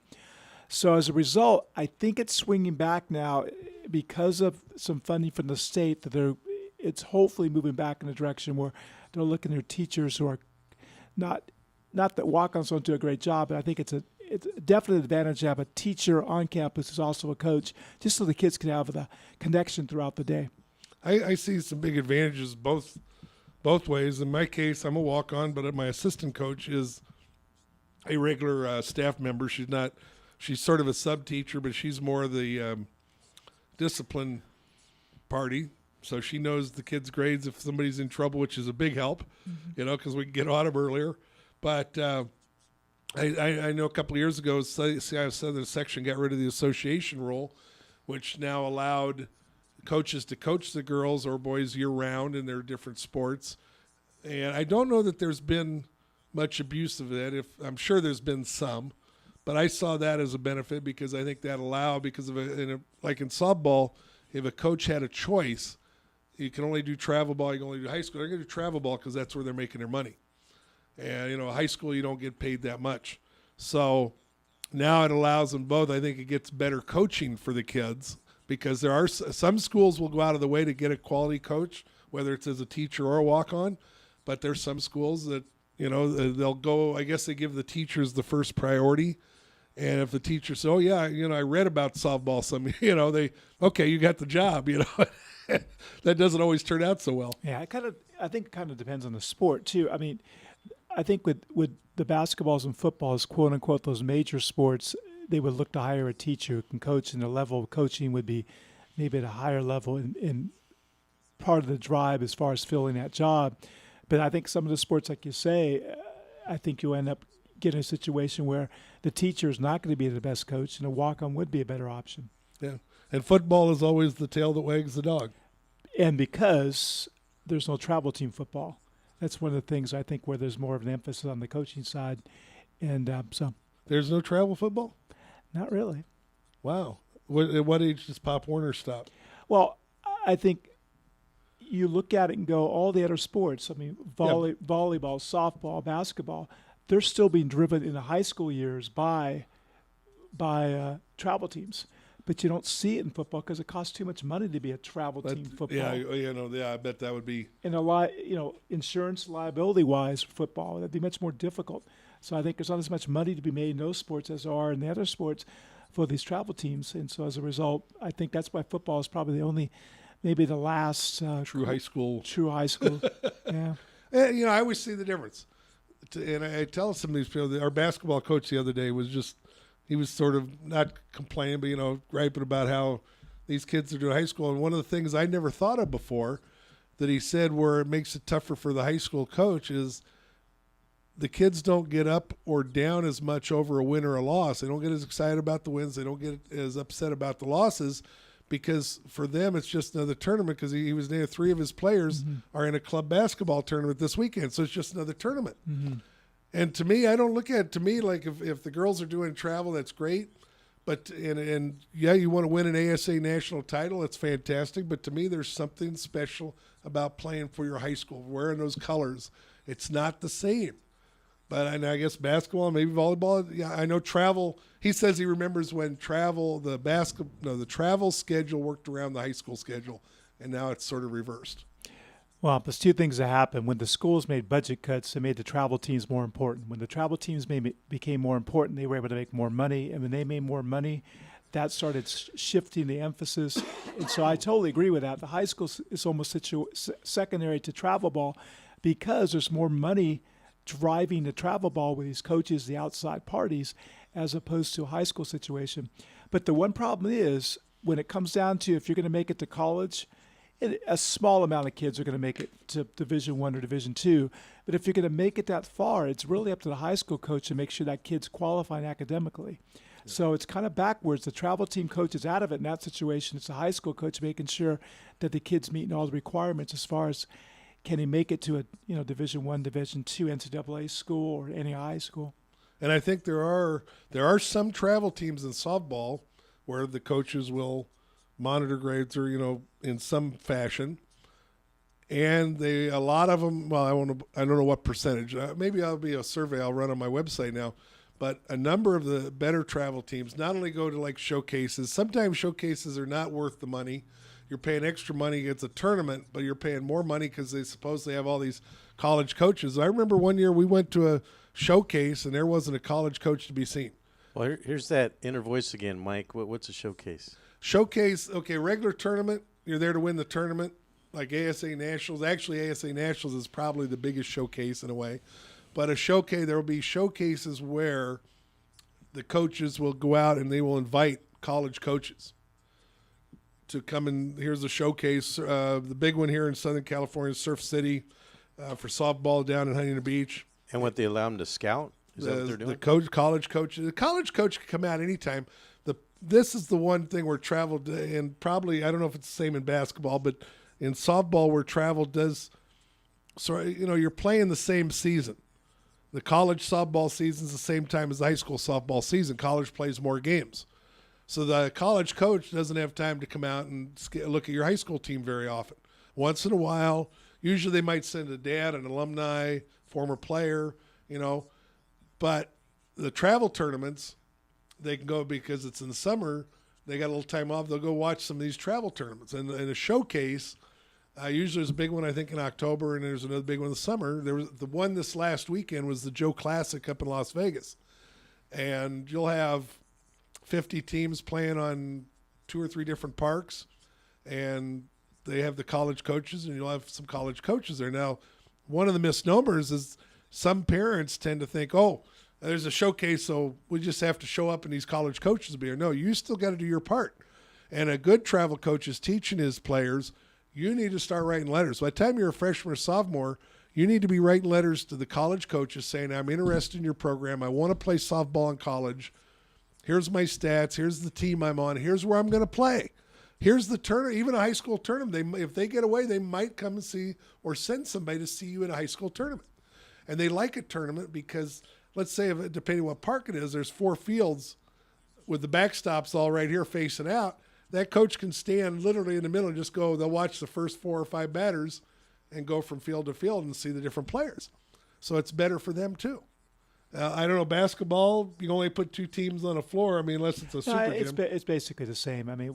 So as a result, I think it's swinging back now because of some funding from the state that it's hopefully moving back in a direction where they're looking at teachers who are not that walk-ons don't do a great job, but I think it's definitely an advantage to have a teacher on campus who's also a coach, just so the kids can have the connection throughout the day. I see some big advantages both ways. In my case, I'm a walk-on, but my assistant coach is a regular staff member. She's sort of a sub-teacher, but she's more the discipline party, so she knows the kids' grades if somebody's in trouble, which is a big help, because we can get on them earlier. But I know a couple of years ago, Seattle Southern section got rid of the association rule, which now allowed coaches to coach the girls or boys year-round in their different sports. And I don't know that there's been much abuse of it. I'm sure there's been some, but I saw that as a benefit because I think that allowed, because of like in softball, if a coach had a choice, you can only do travel ball, you can only do high school. They're going to do travel ball because that's where they're making their money. And, high school, you don't get paid that much. So now it allows them both. I think it gets better coaching for the kids because there are some schools will go out of the way to get a quality coach, whether it's as a teacher or a walk-on. But there's some schools that, they'll go, I guess they give the teachers the first priority. And if the teacher says, oh, yeah, I read about softball okay, you got the job, That doesn't always turn out so well. Yeah, I think it kind of depends on the sport, too. I mean, I think with the basketballs and footballs, quote unquote, those major sports, they would look to hire a teacher who can coach, and the level of coaching would be maybe at a higher level in part of the drive as far as filling that job. But I think some of the sports, like you say, I think you end up getting a situation where the teacher is not going to be the best coach, and a walk-on would be a better option. Yeah, and football is always the tail that wags the dog. And because there's no travel team football. That's one of the things I think where there's more of an emphasis on the coaching side. And so. There's no travel football? Not really. Wow. At what age does Pop Warner stop? Well, I think you look at it and go, all the other sports, I mean, volleyball, softball, basketball, they're still being driven in the high school years by travel teams. But you don't see it in football because it costs too much money to be a travel team football. Yeah, I bet that would be. And insurance liability-wise, football, that'd be much more difficult. So I think there's not as much money to be made in those sports as there are in the other sports for these travel teams. And so as a result, I think that's why football is probably maybe the last true high school. True high school, yeah. And, I always see the difference. And I tell some of these people, our basketball coach the other day was just. He was sort of not complaining, but, griping about how these kids are doing high school. And one of the things I never thought of before that he said where it makes it tougher for the high school coach is the kids don't get up or down as much over a win or a loss. They don't get as excited about the wins. They don't get as upset about the losses because for them it's just another tournament because he was there. 3 of his players are in a club basketball tournament this weekend, so it's just another tournament. Mm-hmm. And to me, I don't look at it. To me, like if the girls are doing travel, that's great. But and you want to win an ASA national title, that's fantastic. But to me, there's something special about playing for your high school, wearing those colors. It's not the same. But I guess basketball, maybe volleyball. Yeah, I know travel. He says he remembers when the travel schedule worked around the high school schedule, and now it's sort of reversed. Well, there's 2 things that happened. When the schools made budget cuts, it made the travel teams more important. When the travel teams became more important, they were able to make more money. And when they made more money, that started shifting the emphasis. And so I totally agree with that. The high school is almost secondary to travel ball because there's more money driving the travel ball with these coaches, the outside parties, as opposed to a high school situation. But the one problem is when it comes down to if you're going to make it to college, a small amount of kids are going to make it to Division I or Division II. But if you're going to make it that far, it's really up to the high school coach to make sure that kid's qualifying academically. Yeah. So it's kind of backwards. The travel team coach is out of it in that situation. It's the high school coach making sure that the kid's meeting all the requirements as far as can he make it to a Division I, Division II NCAA school or any high school. And I think there are some travel teams in softball where the coaches will monitor grades or in some fashion, and a lot of them. Well, I don't know what percentage. Maybe I'll be a survey I'll run on my website now. But a number of the better travel teams not only go to like showcases. Sometimes showcases are not worth the money. You're paying extra money against a tournament, but you're paying more money because they supposedly have all these college coaches. I remember one year we went to a showcase and there wasn't a college coach to be seen. Well, here's that inner voice again, Mike. What's a showcase? Showcase, okay, regular tournament, you're there to win the tournament, like ASA Nationals. Actually, ASA Nationals is probably the biggest showcase in a way. But a showcase, there will be showcases where the coaches will go out and they will invite college coaches to come in. Here's a showcase. The big one here in Southern California, Surf City, for softball down in Huntington Beach. And what they allow them to scout? Is that what they're doing? The college coach can come out anytime. This is the one thing where travel, and probably, I don't know if it's the same in basketball, but in softball where travel does, so, you're playing the same season. The college softball season is the same time as the high school softball season. College plays more games. So the college coach doesn't have time to come out and look at your high school team very often. Once in a while, usually they might send a dad, an alumni, former player, but the travel tournaments, they can go because it's in the summer. They got a little time off. They'll go watch some of these travel tournaments. And a showcase, usually there's a big one, I think, in October, and there's another big one in the summer. There was the one this last weekend was the Joe Classic up in Las Vegas. And you'll have 50 teams playing on 2 or 3 different parks, and they have the college coaches, and you'll have some college coaches there. Now, one of the misnomers is some parents tend to think, there's a showcase, so we just have to show up and these college coaches will be here. No, you still got to do your part. And a good travel coach is teaching his players, you need to start writing letters. By the time you're a freshman or sophomore, you need to be writing letters to the college coaches saying, I'm interested in your program. I want to play softball in college. Here's my stats. Here's the team I'm on. Here's where I'm going to play. Here's the tournament. Even a high school tournament, if they get away, they might come and see or send somebody to see you at a high school tournament. And they like a tournament because, let's say, depending on what park it is, there's 4 fields with the backstops all right here facing out. That coach can stand literally in the middle and just go, they'll watch the first 4 or 5 batters and go from field to field and see the different players. So it's better for them too. I don't know, basketball, you only put 2 teams on a floor. I mean, unless it's a super gym. It's basically the same. I mean,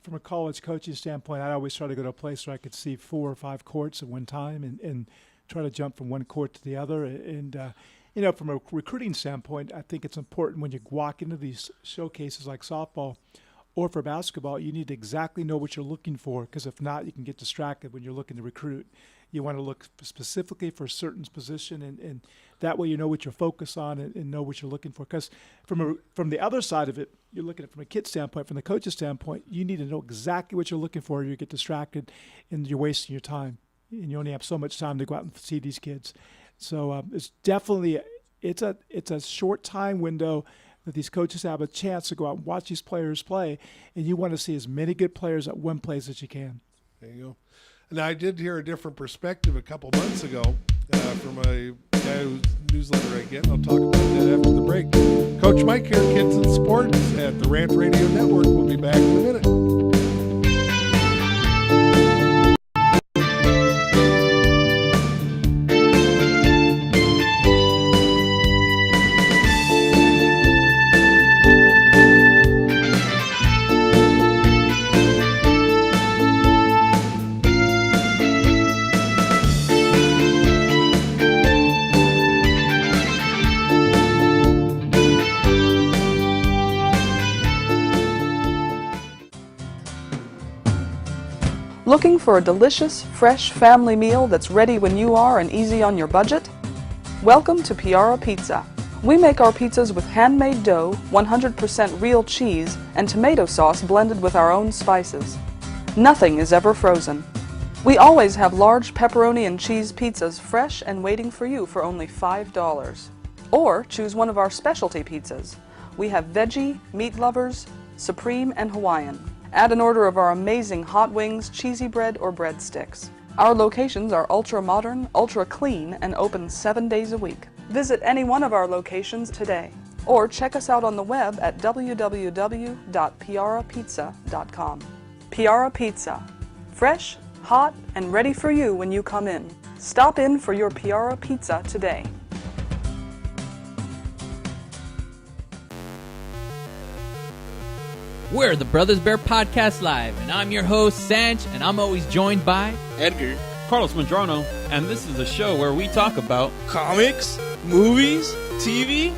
from a college coaching standpoint, I always try to go to a place where I could see 4 or 5 courts at one time and try to jump from one court to the other. And from a recruiting standpoint, I think it's important when you walk into these showcases like softball or for basketball, you need to exactly know what you're looking for, because if not, you can get distracted when you're looking to recruit. You want to look specifically for a certain position, and that way you know what you're focused on and know what you're looking for. Because from the other side of it, you're looking at it from a kid standpoint, from the coach's standpoint, you need to know exactly what you're looking for, or you get distracted and you're wasting your time. And you only have so much time to go out and see these kids. So it's definitely it's a short time window that these coaches have a chance to go out and watch these players play, and you want to see as many good players at one place as you can. There you go. Now, I did hear a different perspective a couple months ago from a guy whose newsletter I get. I'll talk about that after the break. Coach Mike here, Kids in Sports at the Rant Radio Network. We'll be back in a minute. Looking for a delicious, fresh family meal that's ready when you are and easy on your budget? Welcome to Piara Pizza. We make our pizzas with handmade dough, 100% real cheese, and tomato sauce blended with our own spices. Nothing is ever frozen. We always have large pepperoni and cheese pizzas fresh and waiting for you for only $5. Or choose one of our specialty pizzas. We have veggie, meat lovers, supreme, and Hawaiian. Add an order of our amazing hot wings, cheesy bread, or breadsticks. Our locations are ultra-modern, ultra-clean, and open 7 days a week. Visit any one of our locations today, or check us out on the web at www.piarapizza.com. Piara Pizza. Fresh, hot, and ready for you when you come in. Stop in for your Piara Pizza today. We're the Brothers Bear Podcast Live, and I'm your host, Sanch, and I'm always joined by Edgar, Carlos Medrano, and this is a show where we talk about comics, movies, TV,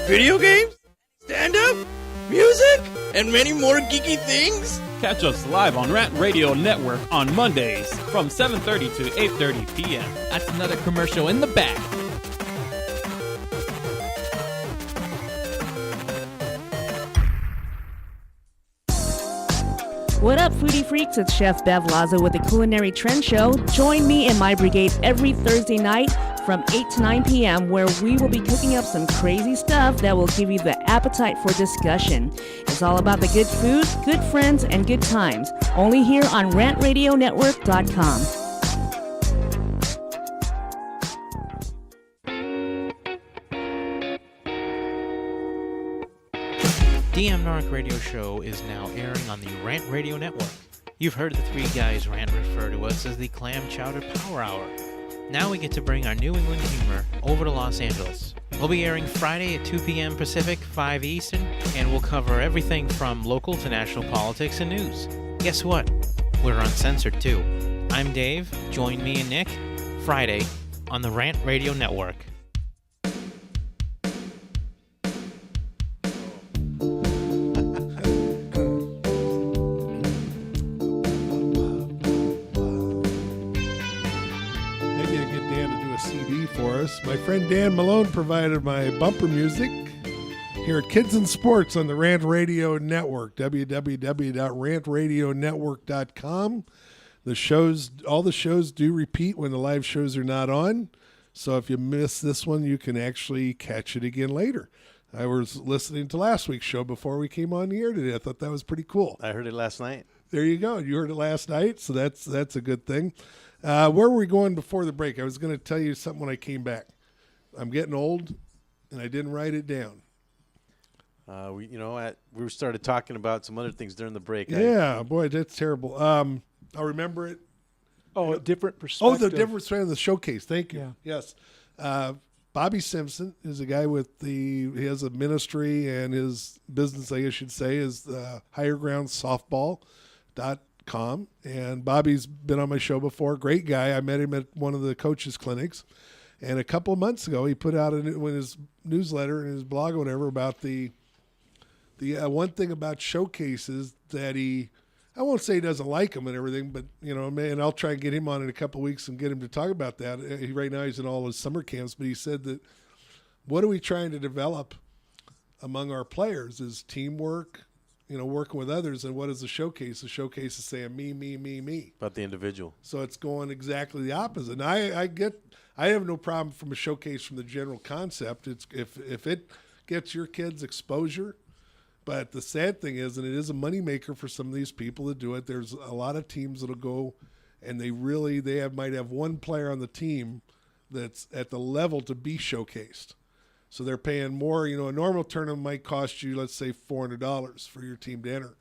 video games, stand-up, music, and many more geeky things. Catch us live on Rant Radio Network on Mondays from 7:30 to 8:30 p.m. That's another commercial in the back. What up, foodie freaks? It's Chef Bev Lazo with the Culinary Trend Show. Join me and my brigade every Thursday night from 8 to 9 p.m. where we will be cooking up some crazy stuff that will give you the appetite for discussion. It's all about the good food, good friends, and good times. Only here on rantradionetwork.com. DM Narc Radio Show is now airing on the Rant Radio Network. You've heard the three guys Rant refer to us as the Clam Chowder Power Hour. Now we get to bring our New England humor over to Los Angeles. We'll be airing Friday at 2 p.m. Pacific, 5 Eastern, and we'll cover everything from local to national politics and news. Guess what? We're uncensored too. I'm Dave. Join me and Nick Friday on the Rant Radio Network. My friend Dan Malone provided my bumper music here at Kidz and Sports on the Rant Radio Network, www.rantradionetwork.com. All the shows do repeat when the live shows are not on. So if you miss this one, you can actually catch it again later. I was listening to last week's show before we came on the air today. I thought that was pretty cool. I heard it last night. There you go. You heard it last night, so that's a good thing. Where were we going before the break? I was going to tell you something when I came back. I'm getting old, and I didn't write it down. We started talking about some other things during the break. Yeah, boy, that's terrible. I'll remember it. Oh, a different perspective. Oh, the different perspective of the showcase. Thank you. Yeah. Yes. Bobby Simpson is a guy he has a ministry, and his business, I guess you'd say, is highergroundsoftball.com. And Bobby's been on my show before. Great guy. I met him at one of the coaches' clinics. And a couple of months ago, he put out in his newsletter and his blog or whatever about the one thing about showcases that I won't say he doesn't like them and everything, but, man, I'll try and get him on in a couple of weeks and get him to talk about that. Right now he's in all his summer camps, but he said that what are we trying to develop among our players is teamwork, working with others. And what is the showcase? The showcase is saying me, me, me, me. About the individual. So it's going exactly the opposite. And I have no problem from a showcase from the general concept. It's if it gets your kids exposure, but the sad thing is, and it is a moneymaker for some of these people that do it, there's a lot of teams that'll go and might have one player on the team that's at the level to be showcased. So they're paying more. A normal tournament might cost you, let's say, $400 for your team to enter.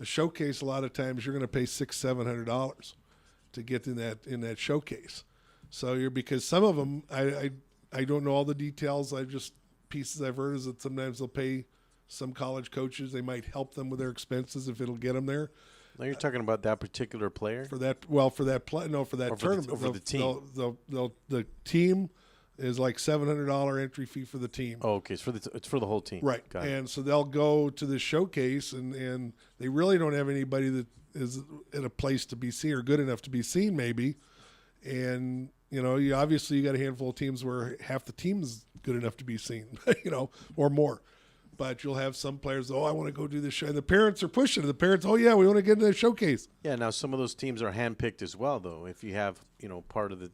A showcase, a lot of times, you're going to pay $600-$700 to get in that showcase. So because some of them, I don't know all the details. Pieces I've heard is that sometimes they'll pay some college coaches. They might help them with their expenses if it'll get them there. Now you're talking about that particular player? For that tournament. For the team. The team is like $700 entry fee for the team. Oh, okay. It's for the whole team. Right. Got it. And so they'll go to the showcase, and they really don't have anybody that is at a place to be seen or good enough to be seen maybe. And, you obviously you got a handful of teams where half the team is good enough to be seen, or more. But you'll have some players, I want to go do this show. And the parents are pushing it. The parents, we want to get into the showcase. Yeah, now some of those teams are handpicked as well, though. If you have, part of the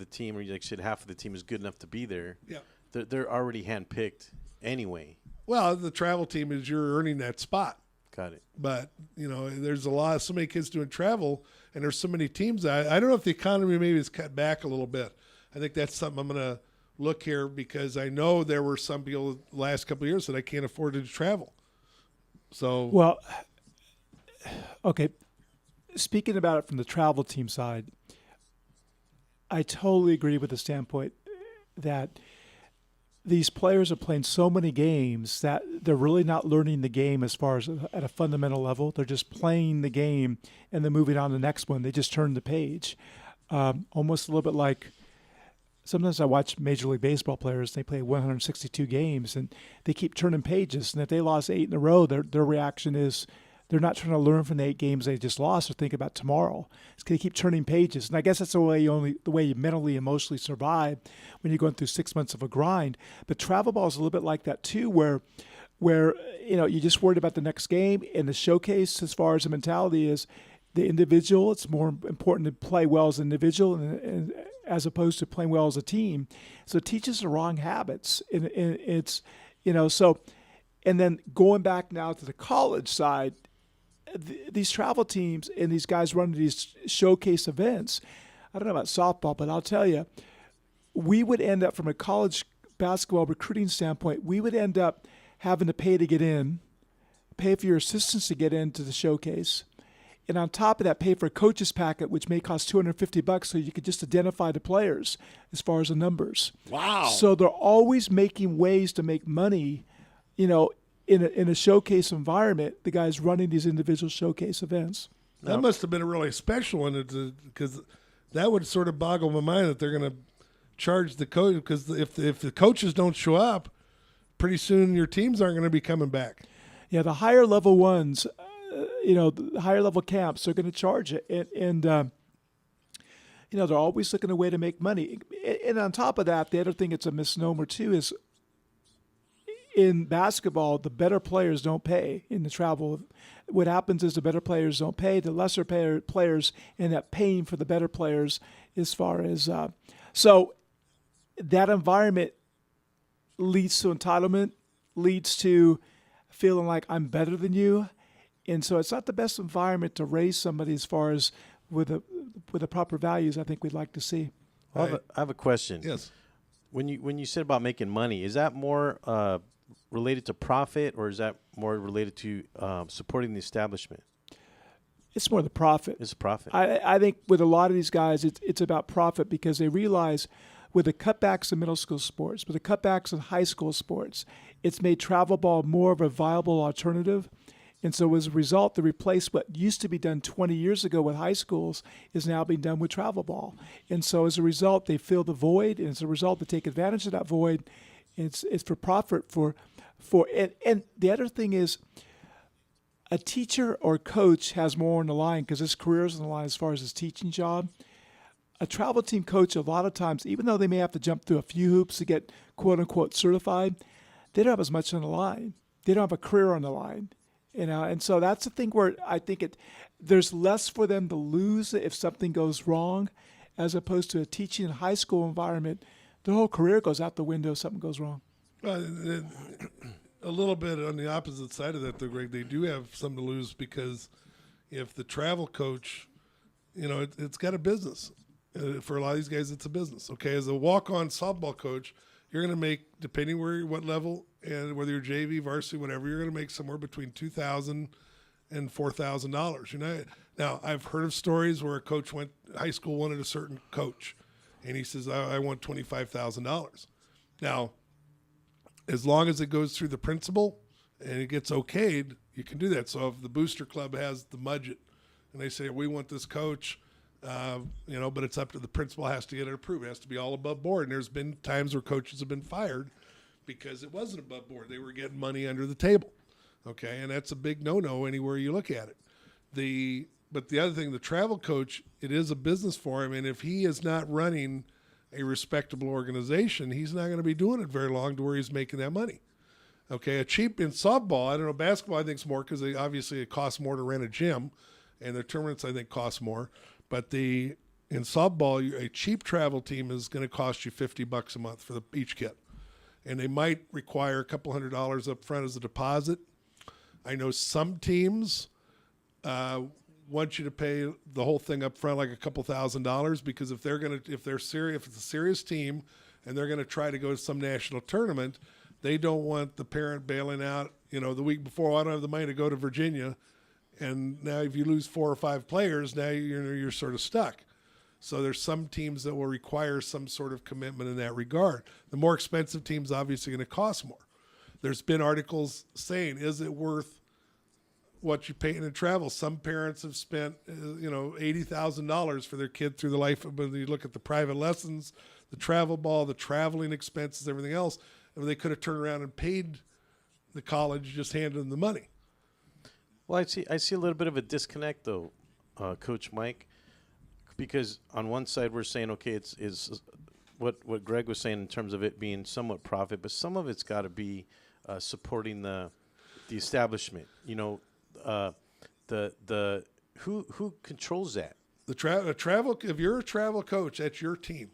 team, or you said half of the team is good enough to be there, yeah, they're already handpicked anyway. Well, the travel team is you're earning that spot. Got it. But, there's so many kids doing travel, and there's so many teams. I don't know if the economy maybe has cut back a little bit. I think that's something I'm going to look here because I know there were some people the last couple of years that I can't afford to travel. So. Well, okay. Speaking about it from the travel team side, I totally agree with the standpoint that these players are playing so many games that they're really not learning the game as far as at a fundamental level. They're just playing the game and then moving on to the next one. They just turn the page. Almost a little bit like sometimes I watch Major League Baseball players. They play 162 games and they keep turning pages. And if they lost 8 in a row, their reaction is they're not trying to learn from the 8 games they just lost or think about tomorrow. It's going to keep turning pages. And I guess that's the way you mentally, emotionally survive when you're going through 6 months of a grind. But travel ball is a little bit like that too, where where you're just worried about the next game. And the showcase, as far as the mentality is, the individual. It's more important to play well as an individual and as opposed to playing well as a team. So it teaches the wrong habits. And it's so. And then going back now to the college side, these travel teams and these guys running these showcase events. I don't know about softball, but I'll tell you, we would end up from a college basketball recruiting standpoint, we would end up having to pay to get in, pay for your assistants to get into the showcase. And on top of that, pay for a coach's packet, which may cost $250 so you could just identify the players as far as the numbers. Wow. So they're always making ways to make money, in a showcase environment, the guys running these individual showcase events. That must have been a really special one because that would sort of boggle my mind that they're going to charge the coach, because if the coaches don't show up, pretty soon your teams aren't going to be coming back. Yeah, the higher level ones, the higher level camps, they're going to charge it. And they're always looking a way to make money. And on top of that, the other thing it's a misnomer too is in basketball, the better players don't pay in the travel. What happens is the better players don't pay. The lesser players end up paying for the better players as far as so that environment leads to entitlement, leads to feeling like I'm better than you. And so it's not the best environment to raise somebody as far as with the proper values I think we'd like to see. I have a question. Yes. When you said about making money, is that more related to profit, or is that more related to supporting the establishment? It's more the profit. It's profit. I think with a lot of these guys, it's about profit because they realize with the cutbacks in middle school sports, with the cutbacks in high school sports, it's made travel ball more of a viable alternative. And so as a result, to replace what used to be done 20 years ago with high schools is now being done with travel ball. And so as a result, they fill the void, and as a result, they take advantage of that void. It's for profit and the other thing is a teacher or coach has more on the line because his career is on the line as far as his teaching job. A travel team coach, a lot of times, even though they may have to jump through a few hoops to get quote unquote certified, they don't have as much on the line. They don't have a career on the line. And so that's the thing where I think there's less for them to lose if something goes wrong, as opposed to a teaching in high school environment. Their whole career goes out the window if something goes wrong. A little bit on the opposite side of that, though, Greg, they do have something to lose because if the travel coach, it's got a business. For a lot of these guys, it's a business. Okay, as a walk-on softball coach, you're going to make, depending what level and whether you're JV, varsity, whatever, you're going to make somewhere between $2,000 and $4,000. Now I've heard of stories where a coach high school wanted a certain coach, and he says, I want $25,000. Now, as long as it goes through the principal and it gets okayed, you can do that. So if the booster club has the budget and they say, we want this coach, but it's up to the principal has to get it approved. It has to be all above board. And there's been times where coaches have been fired because it wasn't above board. They were getting money under the table. Okay. And that's a big no-no anywhere you look at it. But the other thing, the travel coach, it is a business for him. And if he is not running a respectable organization, he's not going to be doing it very long to where he's making that money. Okay. A cheap in softball, I don't know, basketball I think is more because obviously it costs more to rent a gym, and the tournaments I think cost more. But in softball, a cheap travel team is going to cost you $50 a month for each kit. And they might require a couple $100 up front as a deposit. I know some teams want you to pay the whole thing up front, like a couple $1,000, because if it's a serious team and they're going to try to go to some national tournament, they don't want the parent bailing out, the week before, I don't have the money to go to Virginia. And now if you lose 4 or 5 players, now you're sort of stuck. So there's some teams that will require some sort of commitment in that regard. The more expensive teams obviously going to cost more. There's been articles saying, is it worth what you pay in travel? Some parents have spent, $80,000 for their kid through the life of, when you look at the private lessons, the travel ball, the traveling expenses, everything else, and they could have turned around and paid the college, just handed them the money. Well, I see a little bit of a disconnect, though, Coach Mike, because on one side we're saying, okay, it's what Greg was saying in terms of it being somewhat profit, but some of it's got to be supporting the establishment? You know, the who controls that? The travel. If you're a travel coach, that's your team.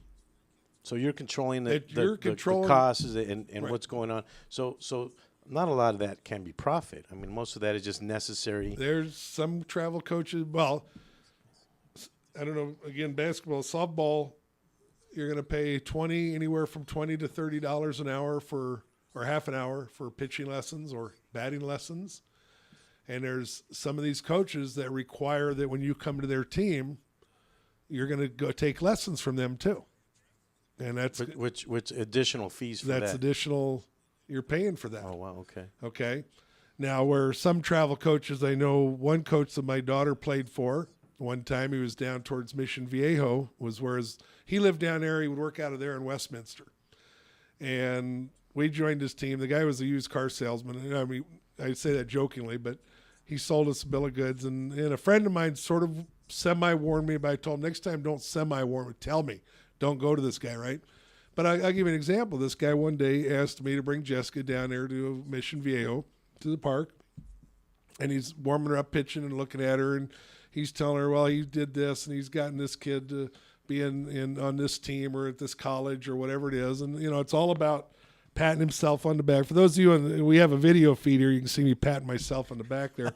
So you're controlling the controlling costs and right. what's going on. So not a lot of that can be profit. I mean, most of that is just necessary. There's some travel coaches. Well, I don't know. Again, basketball, softball, you're going to pay anywhere from $20 to $30 an hour or half an hour for pitching lessons or batting lessons. And there's some of these coaches that require that when you come to their team, you're going to go take lessons from them too. And that's which additional fees for that? That's additional. You're paying for that. Oh, wow. Okay. Okay. Now, where some travel coaches, I know one coach that my daughter played for one time, he was down towards Mission Viejo, he lived down there. He would work out of there in Westminster. And we joined his team. The guy was a used car salesman. I mean, I say that jokingly, but he sold us a bill of goods. And a friend of mine sort of semi-warned me, but I told him, next time don't semi-warn me. Tell me. Don't go to this guy, right? But I'll give you an example. This guy one day asked me to bring Jessica down there to Mission Viejo, to the park. And he's warming her up, pitching and looking at her. And he's telling her, well, he did this, and he's gotten this kid to be in on this team or at this college or whatever it is. And, you know, it's all about patting himself on the back. For those of you, we have a video feed here. You can see me patting myself on the back there.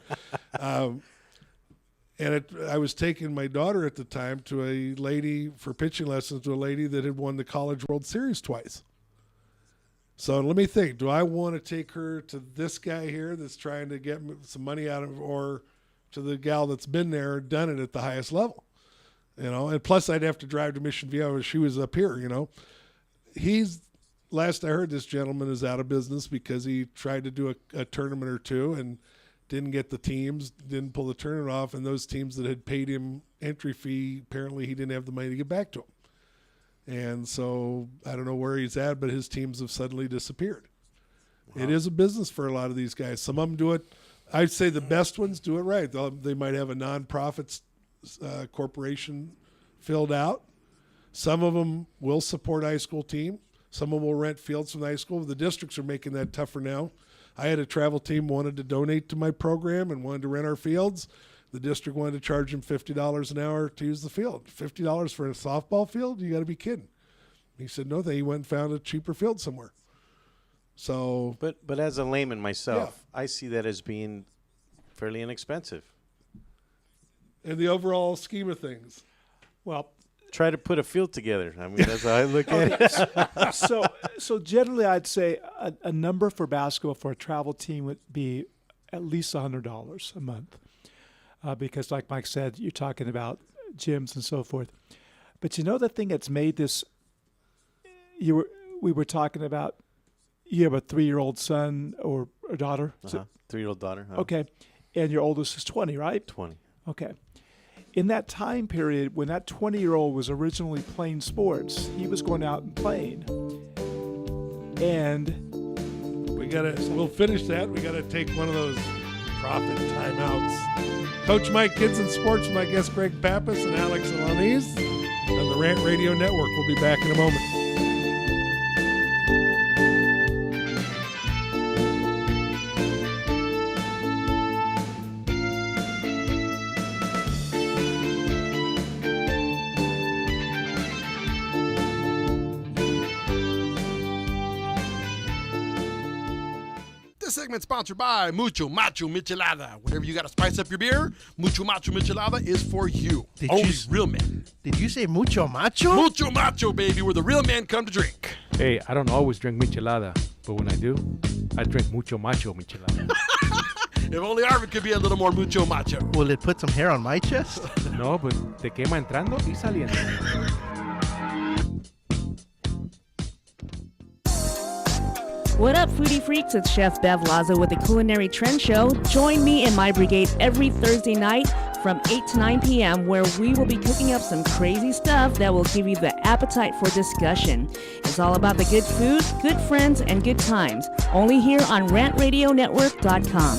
I was taking my daughter at the time to a lady for pitching lessons to a lady that had won the College World Series twice. So let me think. Do I want to take her to this guy here that's trying to get some money out of her, or to the gal that's been there and done it at the highest level? You know, and plus I'd have to drive to Mission Viejo. She was up here, you know. Last I heard, this gentleman is out of business because he tried to do a tournament or two and didn't get the teams, didn't pull the tournament off, and those teams that had paid him entry fee, apparently he didn't have the money to get back to them. And so I don't know where he's at, but his teams have suddenly disappeared. Wow. It is a business for a lot of these guys. Some of them do it. I'd say the best ones do it right. They might have a nonprofit corporation filled out. Some of them will support high school team. Some of them will rent fields from the high school. The districts are making that tougher now. I had a travel team wanted to donate to my program and wanted to rent our fields. The district wanted to charge them $50 an hour to use the field. $50 for a softball field? You got to be kidding. He said no. He went and found a cheaper field somewhere. So, but as a layman myself, I see that as being fairly inexpensive. In the overall scheme of things. Well, try to put a field together. I mean, that's how I look at it. So generally, I'd say a number for basketball for a travel team would be at least $100 a month, because, like Mike said, you're talking about gyms and so forth. But you know the thing that's made this. We were talking about. You have a 3-year-old son or a daughter. 3-year-old daughter. Okay, and your oldest is 20, right? 20. Okay. In that time period, when that 20-year-old was originally playing sports, he was going out and playing. And we'll finish that. We gotta take one of those profit timeouts. Coach Mike, Kidz in Sports, with my guest Greg Pappas and Alex Alanis on the Rant Radio Network. We'll be back in a moment. Segment sponsored by Mucho Macho Michelada. Whenever you got to spice up your beer, Mucho Macho Michelada is for you. Only real men. Did you say Mucho Macho? Mucho Macho, baby, where the real men come to drink. Hey, I don't always drink michelada, but when I do, I drink Mucho Macho Michelada. If only Arvin could be a little more Mucho Macho. Will it put some hair on my chest? No, but te quema entrando y saliendo. What up, foodie freaks? It's Chef Bev Lazo with the Culinary Trend Show. Join me and my brigade every Thursday night from 8 to 9 p.m. where we will be cooking up some crazy stuff that will give you the appetite for discussion. It's all about the good food, good friends, and good times. Only here on RantRadioNetwork.com.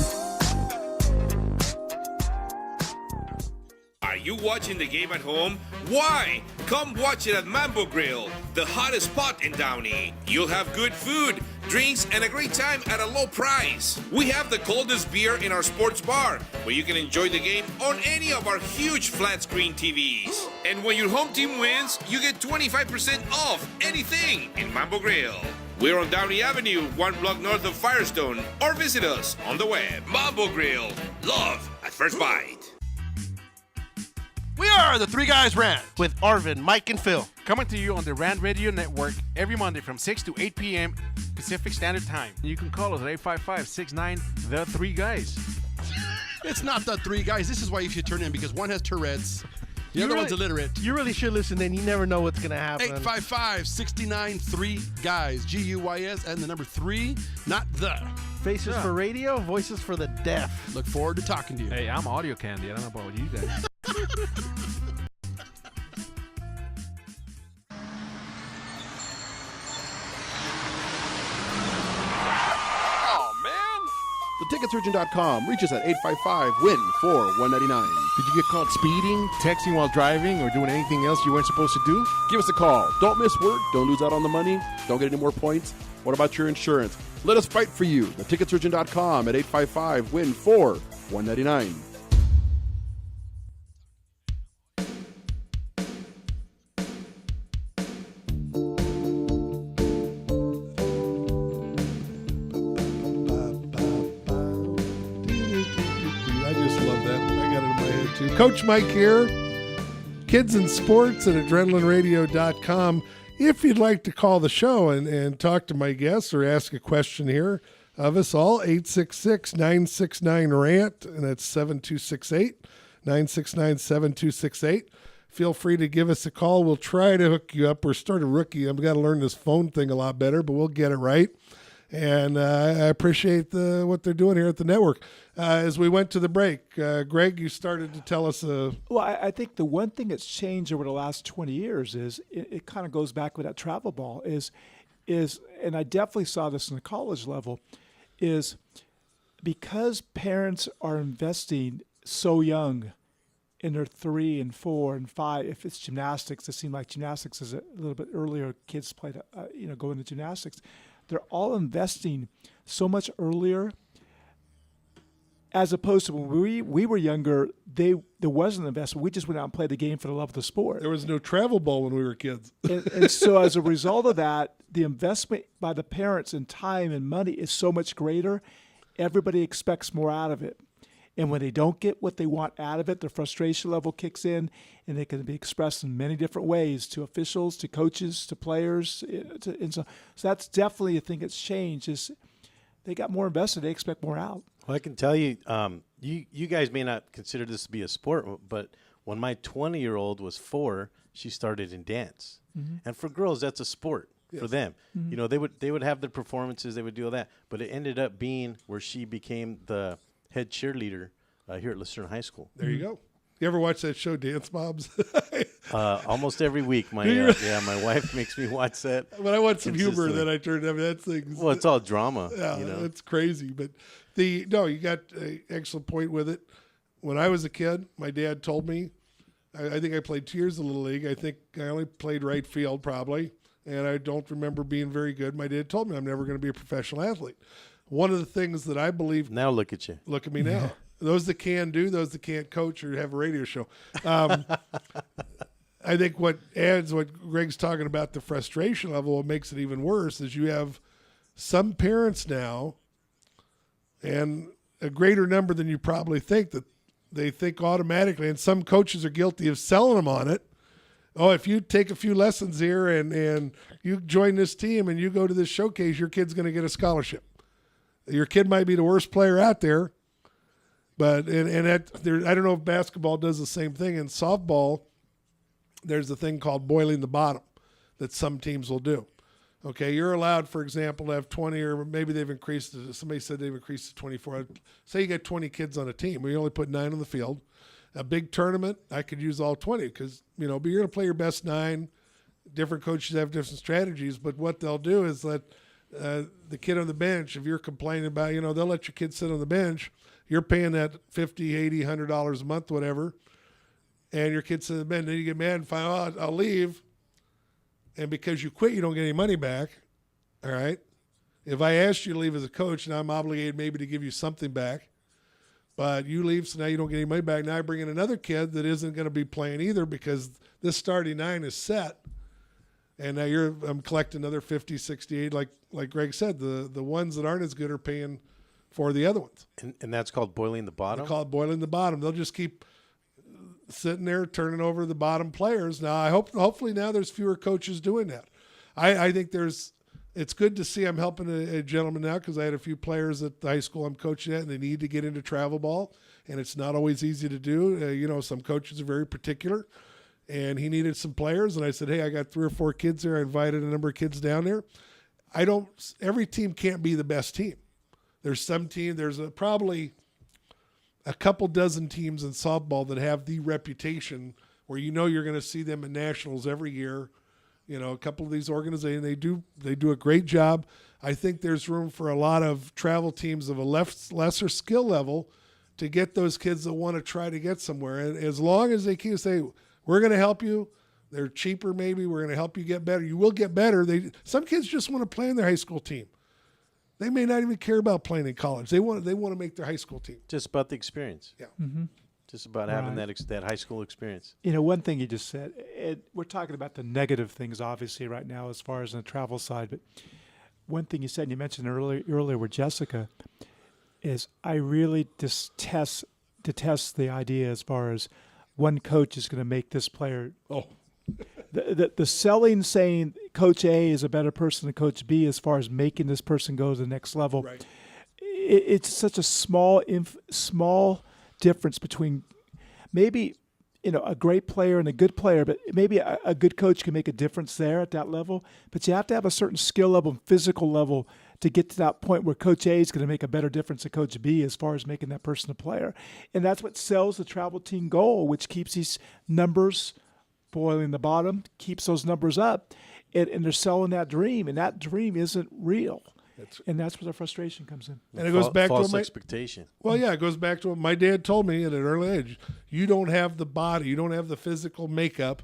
you watching the game at home? Why? Come watch it at Mambo Grill, the hottest spot in Downey. You'll have good food, drinks, and a great time at a low price. We have the coldest beer in our sports bar, where you can enjoy the game on any of our huge flat screen TVs. And when your home team wins, you get 25% off anything in Mambo Grill. We're on Downey Avenue, 1 block north of Firestone, or visit us on the web. Mambo Grill, love at first bite. We are the Three Guys Rant. With Arvin, Mike, and Phil. Coming to you on the Rant Radio Network every Monday from 6 to 8 p.m. Pacific Standard Time. You can call us at 855-69 The Three Guys. It's not the Three Guys. This is why you should turn in, because one has Tourette's. The other one's illiterate. You really should listen in. You never know what's going to happen. 855-69-3-GUYS. G-U-Y-S and the number 3, not the. Faces for radio, voices for the deaf. Look forward to talking to you. Hey, I'm audio candy. I don't know about you guys. Theticketsurgeon.com. Reach us at 855-WIN-4-199. Did you get caught speeding, texting while driving, or doing anything else you weren't supposed to do? Give us a call. Don't miss work. Don't lose out on the money. Don't get any more points. What about your insurance? Let us fight for you. Theticketsurgeon.com at 855-WIN-4-199. Coach Mike here, Kids and Sports at AdrenalineRadio.com. If you'd like to call the show and talk to my guests or ask a question here of us all, 866-969-RANT, and that's 7268, 969-7268. Feel free to give us a call. We'll try to hook you up. We're starting rookie. I've got to learn this phone thing a lot better, but we'll get it right. And I appreciate what they're doing here at the network. As we went to the break, Greg, you started to tell us. Well, I think the one thing that's changed over the last 20 years is it kind of goes back with that travel ball is, and I definitely saw this in the college level, is because parents are investing so young in their 3 and 4 and 5. If it's gymnastics, it seemed like gymnastics is a little bit earlier. Kids play to, go into gymnastics. They're all investing so much earlier, as opposed to when we were younger. There wasn't investment. We just went out and played the game for the love of the sport. There was no travel ball when we were kids. and so as a result of that, the investment by the parents in time and money is so much greater. Everybody expects more out of it. And when they don't get what they want out of it, the frustration level kicks in, and it can be expressed in many different ways to officials, to coaches, to players. And so that's definitely a thing that's changed is they got more invested. They expect more out. Well, I can tell you, you guys may not consider this to be a sport, but when my 20-year-old was 4, she started in dance. Mm-hmm. And for girls, that's a sport. Yes. For them. Mm-hmm. They would have their performances, they would do all that. But it ended up being where she became the head cheerleader here at Lucerne High School. There you go. You ever watch that show, Dance Mobs? Almost every week. My wife makes me watch that. But I want some humor that I turned. I mean, that thing's. Well, it's all drama. Yeah, it's crazy. But you got an excellent point with it. When I was a kid, my dad told me, I think I played 2 years of Little League. I think I only played right field probably, and I don't remember being very good. My dad told me I'm never going to be a professional athlete. One of the things that I believe. Now look at you. Look at me now. Those that can do, those that can't coach or have a radio show. I think what adds what Greg's talking about, the frustration level, what makes it even worse is you have some parents now, and a greater number than you probably think, that they think automatically, and some coaches are guilty of selling them on it. Oh, if you take a few lessons here and you join this team and you go to this showcase, your kid's going to get a scholarship. Your kid might be the worst player out there, but I don't know if basketball does the same thing. In softball, there's a thing called boiling the bottom that some teams will do. Okay, you're allowed, for example, to have 20, or maybe they've increased it. Somebody said they've increased to 24. Say you got 20 kids on a team. We only put 9 on the field. A big tournament, I could use all 20 because, but you're going to play your best 9. Different coaches have different strategies, but what they'll do is let the kid on the bench, if you're complaining about, they'll let your kid sit on the bench. You're paying that $50, $80, $100 a month, whatever. and your kid says, man, then you get mad and find out, I'll leave. And because you quit, you don't get any money back. All right. If I asked you to leave as a coach, and I'm obligated maybe to give you something back, but you leave, so now you don't get any money back. Now I bring in another kid that isn't going to be playing either because this starting 9 is set. And now I'm collecting another 50, 68. Like Greg said, the ones that aren't as good are paying for the other ones. And that's called boiling the bottom? They call it boiling the bottom. They'll just keep sitting there turning over the bottom players. Now, hopefully now there's fewer coaches doing that. I think it's good to see I'm helping a gentleman now because I had a few players at the high school I'm coaching at, and they need to get into travel ball, and it's not always easy to do. Some coaches are very particular, and he needed some players, and I said, hey, I got 3 or 4 kids there. I invited a number of kids down there. Every team can't be the best team. There's some team, probably a couple dozen teams in softball that have the reputation where you're going to see them in nationals every year. A couple of these organizations, they do a great job. I think there's room for a lot of travel teams of a lesser skill level to get those kids that want to try to get somewhere. And as long as they can say, we're going to help you. They're cheaper maybe. We're going to help you get better. You will get better. Some kids just want to play in their high school team. They may not even care about playing in college. They want to make their high school team. Just about the experience. Yeah. Mm-hmm. Just about having that high school experience. One thing you just said, we're talking about the negative things, obviously, right now as far as on the travel side. But one thing you said, and you mentioned earlier with Jessica, is I really detest the idea as far as one coach is going to make this player. Oh. The selling saying Coach A is a better person than Coach B as far as making this person go to the next level. Right. It's such a small difference between maybe a great player and a good player, but maybe a good coach can make a difference there at that level. But you have to have a certain skill level and physical level to get to that point where Coach A is going to make a better difference than Coach B as far as making that person a player. And that's what sells the travel team goal, which keeps these numbers boiling the bottom, keeps those numbers up, and they're selling that dream, and that dream isn't real. And that's where the frustration comes in. And it goes back false to expectation. Well, yeah, it goes back to what my dad told me at an early age. You don't have the body, you don't have the physical makeup,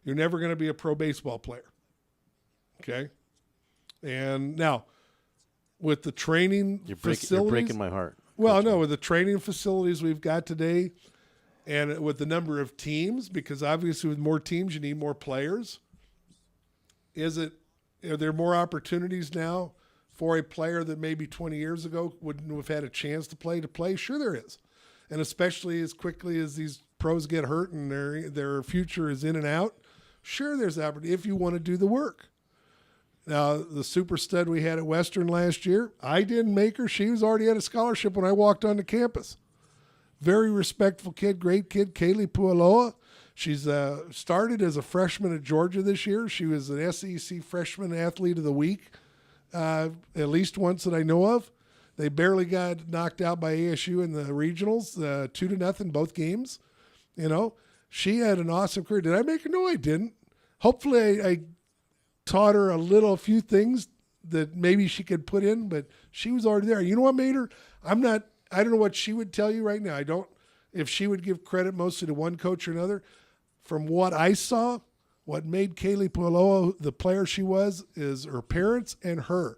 you're never going to be a pro baseball player. Okay? And now, with the training facilities... You're breaking my heart. Well, no, with the training facilities we've got today, and with the number of teams, because obviously with more teams, you need more players. Are there more opportunities now for a player that maybe 20 years ago wouldn't have had a chance to play? Sure there is. And especially as quickly as these pros get hurt and their future is in and out, sure there's opportunity if you want to do the work. Now, the super stud we had at Western last year, I didn't make her. She was already at a scholarship when I walked onto campus. Very respectful kid, great kid, Kaylee Pualoa. She's started as a freshman at Georgia this year. She was an SEC Freshman Athlete of the Week at least once that I know of. They barely got knocked out by ASU in the regionals, 2-0 both games. She had an awesome career. Did I make her? No, I didn't. Hopefully I taught her a few things that maybe she could put in, but she was already there. You know what made her? I don't know what she would tell you right now. If she would give credit mostly to one coach or another. From what I saw, what made Kaylee Pualoa the player she was is her parents and her.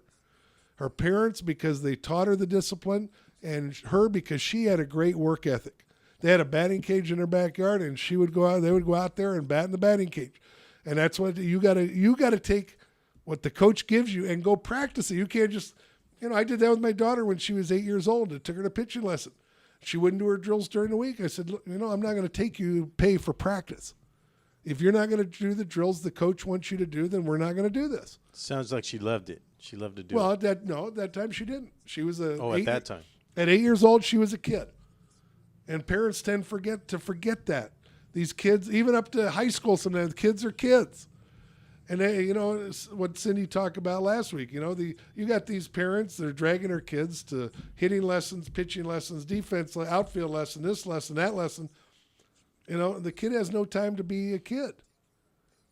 Her parents because they taught her the discipline, and her because she had a great work ethic. They had a batting cage in their backyard, and they would go out there and bat in the batting cage. And that's what you got to take what the coach gives you and go practice it. You can't just, I did that with my daughter when she was 8 years old. I took her to pitching lesson. She wouldn't do her drills during the week. I said, look, I'm not going to take you pay for practice. If you're not going to do the drills the coach wants you to do, then we're not going to do this. Sounds like she loved it. She loved to do it. Well, at that time she didn't. She was at that time. At 8 years old, she was a kid. And parents tend to forget that. These kids, even up to high school sometimes, kids are kids. And they, what Cindy talked about last week, you got these parents that are dragging their kids to hitting lessons, pitching lessons, defense, outfield lesson, this lesson, that lesson. The kid has no time to be a kid.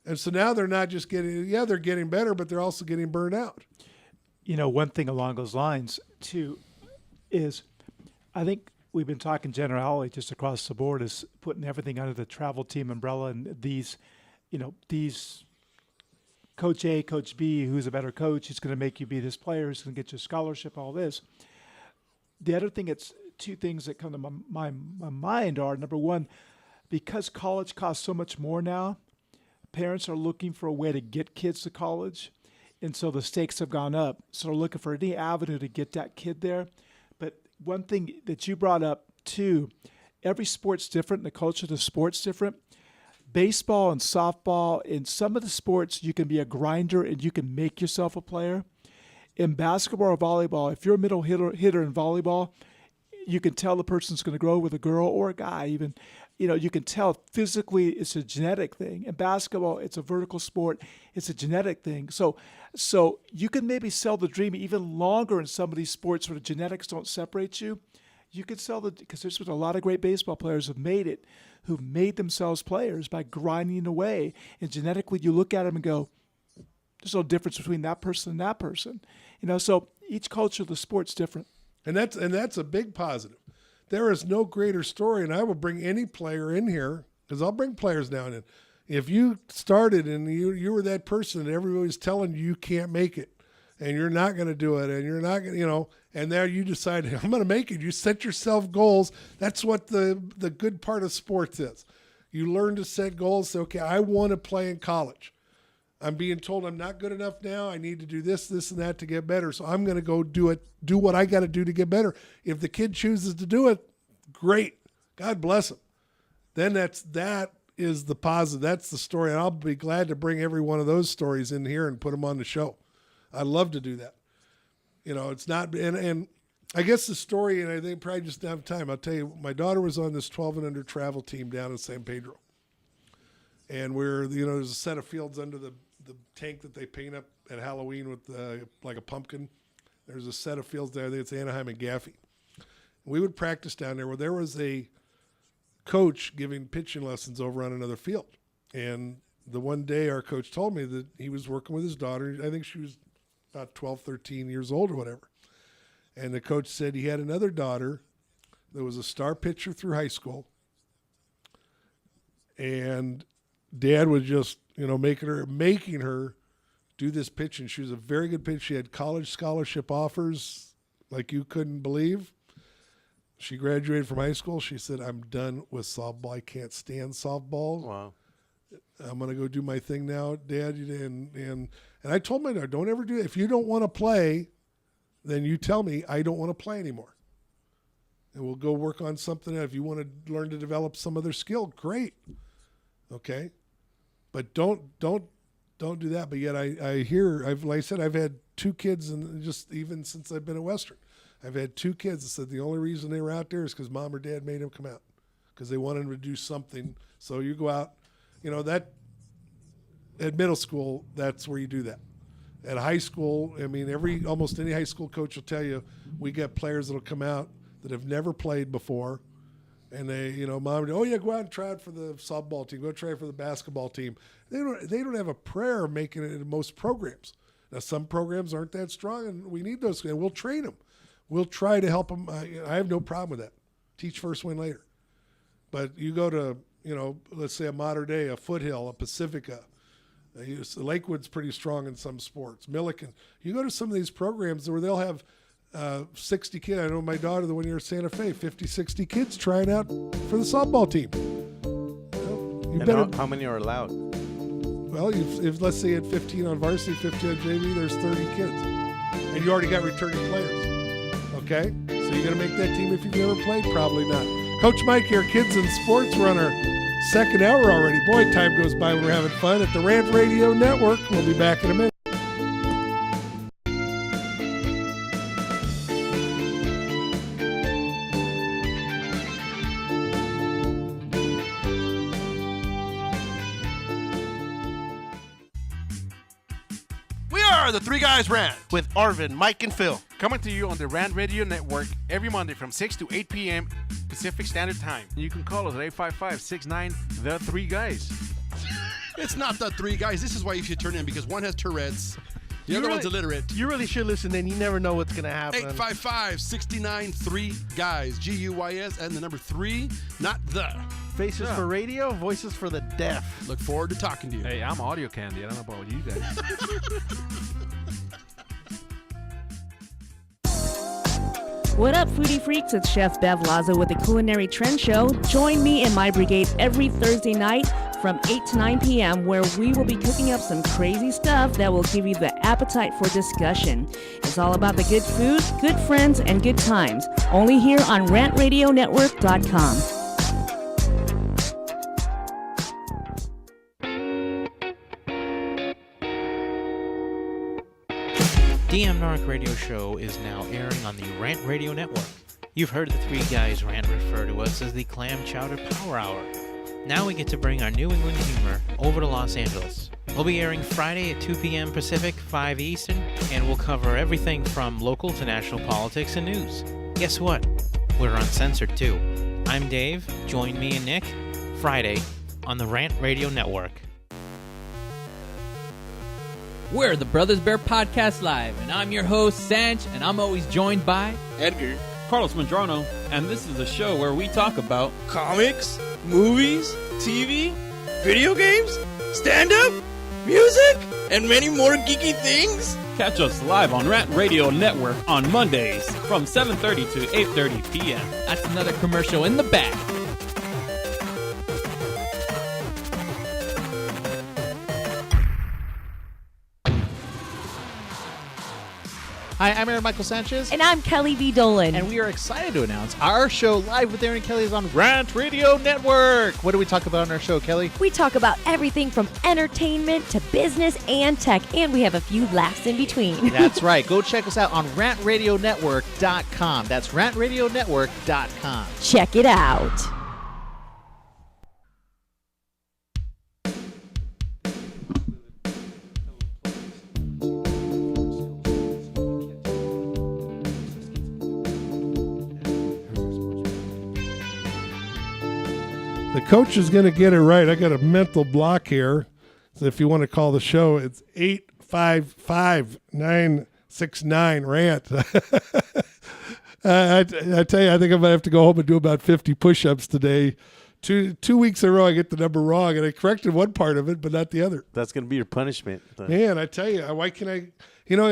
And so now they're not just they're getting better, but they're also getting burned out. One thing along those lines, too, is I think we've been talking generality just across the board, is putting everything under the travel team umbrella, and these Coach A, Coach B, who's a better coach, who's going to make you be this player, who's going to get you a scholarship, all this. The other thing, it's two things that come to my mind are, number one, because college costs so much more now, parents are looking for a way to get kids to college, and so the stakes have gone up. So they're looking for any avenue to get that kid there. But one thing that you brought up, too, every sport's different, and the culture of the sport's different. Baseball and softball, in some of the sports, you can be a grinder and you can make yourself a player. In basketball or volleyball, if you're a middle hitter in volleyball, you can tell the person's going to grow with a girl or a guy. Even, you can tell physically it's a genetic thing. In basketball, it's a vertical sport. It's a genetic thing. So you can maybe sell the dream even longer in some of these sports where the genetics don't separate you. You could sell because there's been a lot of great baseball players who've made themselves players by grinding away. And genetically, you look at them and go, there's no difference between that person and that person. So each culture of the sport's different. And that's a big positive. There is no greater story, and I will bring any player in here, because I'll bring players now and then. If you started and you were that person and everybody's telling you can't make it, and you're not going to do it, and you're not going to, and there you decide, I'm going to make it. You set yourself goals. That's what the good part of sports is. You learn to set goals. Say, okay, I want to play in college. I'm being told I'm not good enough now. I need to do this, and that to get better. So I'm going to go do what I got to do to get better. If the kid chooses to do it, great. God bless him. Then that is the positive. That's the story. And I'll be glad to bring every one of those stories in here and put them on the show. I'd love to do that. It's not, and I guess the story, and I think probably just don't have time. I'll tell you, my daughter was on this 12 and under travel team down in San Pedro. And there's a set of fields under the tank that they paint up at Halloween with like a pumpkin. There's a set of fields there. I think it's Anaheim and Gaffey. We would practice down there where there was a coach giving pitching lessons over on another field. And the one day our coach told me that he was working with his daughter. I think she was about 12, 13 years old or whatever. And the coach said he had another daughter that was a star pitcher through high school. And Dad was just, making her do this pitching. She was a very good pitcher. She had college scholarship offers like you couldn't believe. She graduated from high school. She said, I'm done with softball. I can't stand softball. Wow. I'm going to go do my thing now, Dad. And I told my daughter, don't ever do it. If you don't want to play, then you tell me I don't want to play anymore. And we'll go work on something. If you want to learn to develop some other skill, great. Okay. But don't do that. But yet I hear, like I said, I've had 2 kids, and just even since I've been at Western, I've had 2 kids that said the only reason they were out there is because Mom or Dad made them come out because they wanted them to do something. So you go out, that at middle school, that's where you do that. At high school, almost any high school coach will tell you, we get players that'll come out that have never played before. And they, Mom, go out and try it for the softball team. Go try it for the basketball team. They don't have a prayer of making it in most programs. Now, some programs aren't that strong, and we need those. And we'll train them. We'll try to help them. I have no problem with that. Teach first, win later. But you go to, let's say a Mater Dei, a Foothill, a Pacifica. Lakewood's pretty strong in some sports. Milliken. You go to some of these programs where they'll have 60 kids. I know my daughter, the one year at Santa Fe, 50, 60 kids trying out for the softball team. How many are allowed? Well, if let's say you had 15 on varsity, 15 on JV, there's 30 kids. And you already got returning players. Okay? So you're going to make that team if you've never played? Probably not. Coach Mike here, Kidz and Sports. We're on our second hour already. Boy, time goes by when we're having fun at the Rant Radio Network. We'll be back in a minute. The 3 Guys Rant with Arvin, Mike, and Phil. Coming to you on the Rant Radio Network every Monday from 6 to 8 p.m. Pacific Standard Time. You can call us at 855-69 The 3 Guys. It's not the 3 Guys. This is why you should turn in, because one has Tourette's, The other one's illiterate. You really should listen in. You never know what's going to happen. 855-693-GUYS, GUYS, and the number 3, not the. Faces for radio, voices for the deaf. Look forward to talking to you. Hey, I'm audio candy. I don't know about you guys. What up, foodie freaks? It's Chef Bev Lazo with the Culinary Trend Show. Join me and my brigade every Thursday night from 8 to 9 p.m. where we will be cooking up some crazy stuff that will give you the appetite for discussion. It's all about the good food, good friends, and good times. Only here on RantRadioNetwork.com. DM Narc Radio Show is now airing on the Rant Radio Network. You've heard the three guys Rant refer to us as the Clam Chowder Power Hour. Now we get to bring our New England humor over to Los Angeles. We'll be airing Friday at 2 p.m. Pacific, 5 Eastern, and we'll cover everything from local to national politics and news. Guess what? We're uncensored too. I'm Dave. Join me and Nick Friday on the Rant Radio Network. We're the Brothers Bear Podcast Live, and I'm your host, Sanch, and I'm always joined by Edgar, Carlos Medrano, and this is a show where we talk about comics, movies, TV, video games, stand-up, music, and many more geeky things. Catch us live on Rant Radio Network on Mondays from 7:30 to 8:30 p.m. That's another commercial in the back. Hi, I'm Aaron Michael Sanchez. And I'm Kelly V. Dolan. And we are excited to announce our show Live with Aaron and Kelly is on Rant Radio Network. What do we talk about on our show, Kelly? We talk about everything from entertainment to business and tech, and we have a few laughs in between. That's right. Go check us out on RantRadioNetwork.com. That's RantRadioNetwork.com. Check it out. The coach is going to get it right. I got a mental block here. So if you want to call the show, it's 855-969-RANT. I tell you, I think I'm going to have to go home and do about 50 push-ups today. Two weeks in a row, I get the number wrong, and I corrected one part of it, but not the other. That's going to be your punishment. Man, I tell you, why can I... You know,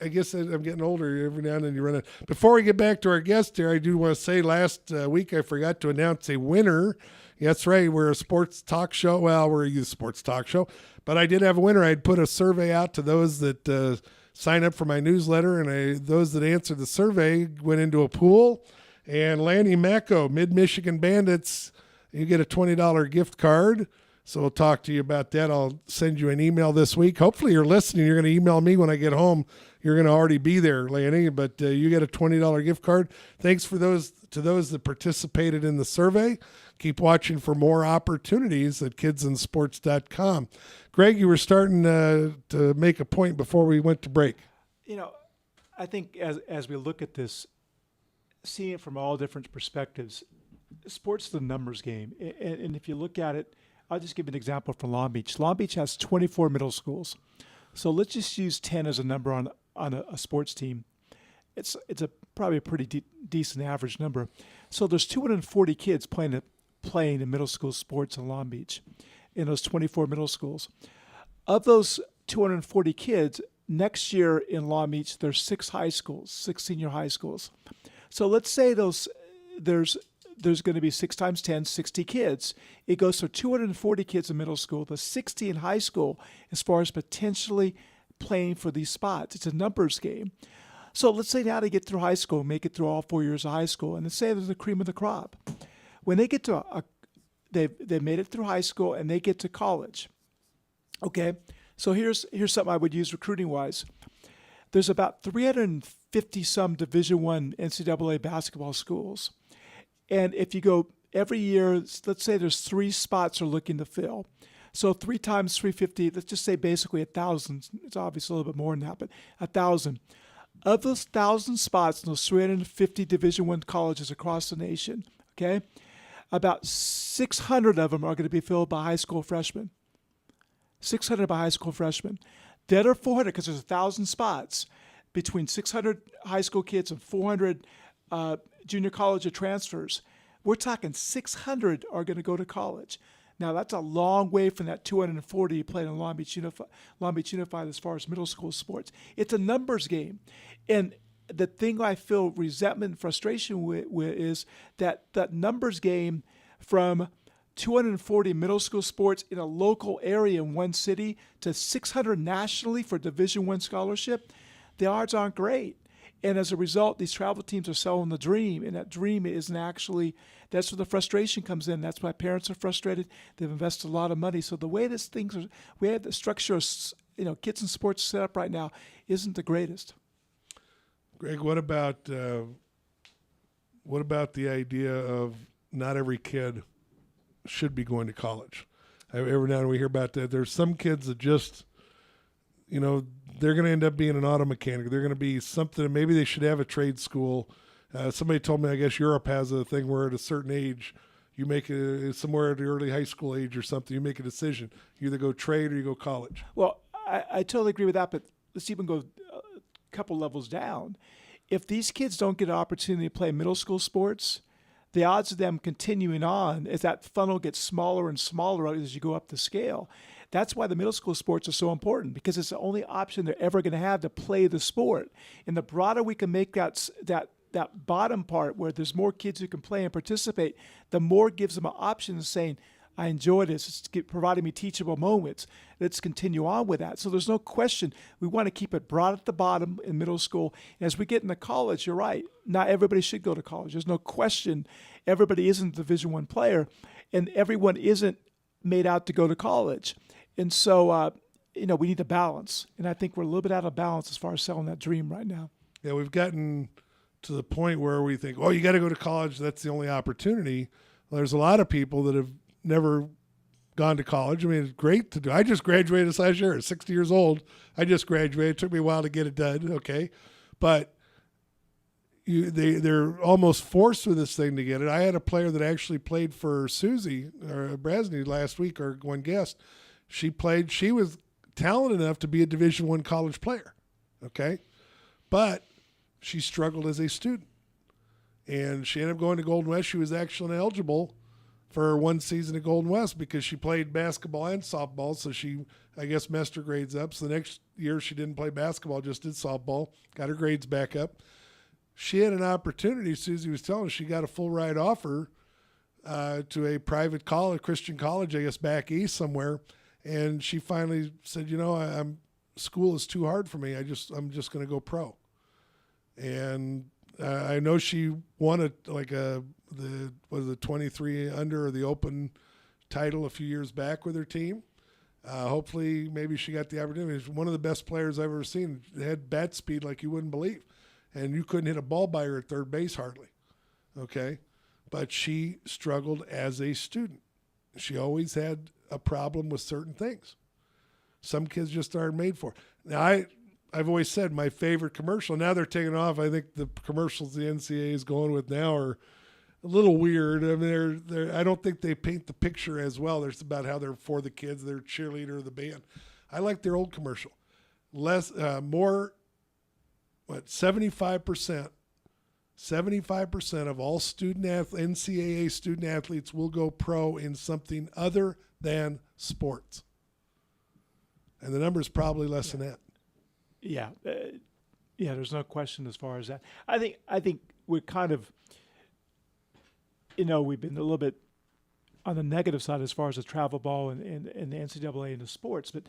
I guess I'm getting older. Every now and then you run it. Before we get back to our guest here, I do want to say last week I forgot to announce a winner. That's right. We're a sports talk show. Well, we're a youth sports talk show. But I did have a winner. I'd put a survey out to those that sign up for my newsletter, and those that answered the survey went into a pool. And Lanny Macco, Mid-Michigan Bandits, you get a $20 gift card. So we'll talk to you about that. I'll send you an email this week. Hopefully you're listening. You're going to email me when I get home. You're going to already be there, Lanny, but you get a $20 gift card. Thanks to those that participated in the survey. Keep watching for more opportunities at kidsinsports.com. Greg, you were starting to make a point before we went to break. You know, I think as we look at this, seeing it from all different perspectives, sports is a numbers game. And if you look at it, I'll just give an example from Long Beach. Long Beach has 24 middle schools. So let's just use 10 as a number on a sports team. It's probably a pretty decent average number. So there's 240 kids playing in middle school sports in Long Beach in those 24 middle schools. Of those 240 kids, next year in Long Beach, there's 6 senior high schools. So let's say there's going to be 6 times 10, 60 kids. It goes for 240 kids in middle school, the 60 in high school, as far as potentially playing for these spots. It's a numbers game. So let's say now they get through high school, make it through all 4 years of high school, and let's say they're the cream of the crop. When they get to they've made it through high school and they get to college. Okay, so here's something I would use recruiting-wise. There's about 350 some Division I NCAA basketball schools. And if you go every year, let's say there's 3 spots are looking to fill. So 3 times 350, let's just say basically 1,000. It's obviously a little bit more than that, but 1,000. Of those 1,000 spots in those 350 Division I colleges across the nation, okay, about 600 of them are going to be filled by high school freshmen. 600 by high school freshmen. Dead or 400, because there's 1,000 spots between 600 high school kids and 400 junior college transfers. We're talking 600 are going to go to college. Now, that's a long way from that 240 you played in Long Beach Unified as far as middle school sports. It's a numbers game. And the thing I feel resentment and frustration with is that numbers game from 240 middle school sports in a local area in one city to 600 nationally for Division I scholarship, the odds aren't great. And as a result, these travel teams are selling the dream, and that dream isn't actually, that's where the frustration comes in. That's why parents are frustrated. They've invested a lot of money. So the way we have the structure of, kids and sports set up right now isn't the greatest. Greg, what about the idea of not every kid should be going to college? Every now and then we hear about that. There's some kids that just, they're going to end up being an auto mechanic. They're going to be something. Maybe they should have a trade school. Somebody told me, I guess Europe has a thing where at a certain age, you make somewhere at the early high school age or something, you make a decision. You either go trade or you go college. Well, I totally agree with that, but let's even go a couple levels down. If these kids don't get an opportunity to play middle school sports, the odds of them continuing on as that funnel gets smaller and smaller as you go up the scale. That's why the middle school sports are so important, because it's the only option they're ever going to have to play the sport. And the broader we can make that bottom part where there's more kids who can play and participate, the more it gives them an option of saying, I enjoy this. It's providing me teachable moments. Let's continue on with that. So there's no question. We want to keep it broad at the bottom in middle school. And as we get into college, you're right. Not everybody should go to college. There's no question. Everybody isn't a Division I player, and everyone isn't made out to go to college. And so, we need a balance. And I think we're a little bit out of balance as far as selling that dream right now. Yeah, we've gotten to the point where we think, you got to go to college. That's the only opportunity. Well, there's a lot of people that have never gone to college. I mean, it's great to do. I just graduated this last year at 60 years old. I just graduated. It took me a while to get it done. Okay. But they're almost forced with this thing to get it. I had a player that actually played for Susie or Brasney last week, our one guest. She was talented enough to be a Division I college player. Okay. But she struggled as a student, and she ended up going to Golden West. She was actually ineligible for one season at Golden West because she played basketball and softball. So she, I guess, messed her grades up. So the next year she didn't play basketball, just did softball, got her grades back up. She had an opportunity. Susie was telling us she got a full ride offer to a private college, Christian college, I guess back east somewhere. And she finally said, school is too hard for me. I'm just going to go pro. And I know she won the 23 under or the open title a few years back with her team. Hopefully, maybe she got the opportunity. She's one of the best players I've ever seen. They had bat speed like you wouldn't believe. And you couldn't hit a ball by her at third base hardly. Okay? But she struggled as a student. She always had a problem with certain things. Some kids just aren't made for it. Now, I've always said my favorite commercial, now they're taking off. I think the commercials the NCAA is going with now are a little weird. I mean, I don't think they paint the picture as well. There's about how they're for the kids, they're cheerleader of the band. I like their old commercial. 75% of all NCAA student athletes will go pro in something other than sports. And the number is probably less than that. Yeah. There's no question as far as that. I think we're kind of, we've been a little bit on the negative side as far as the travel ball and the NCAA and the sports. But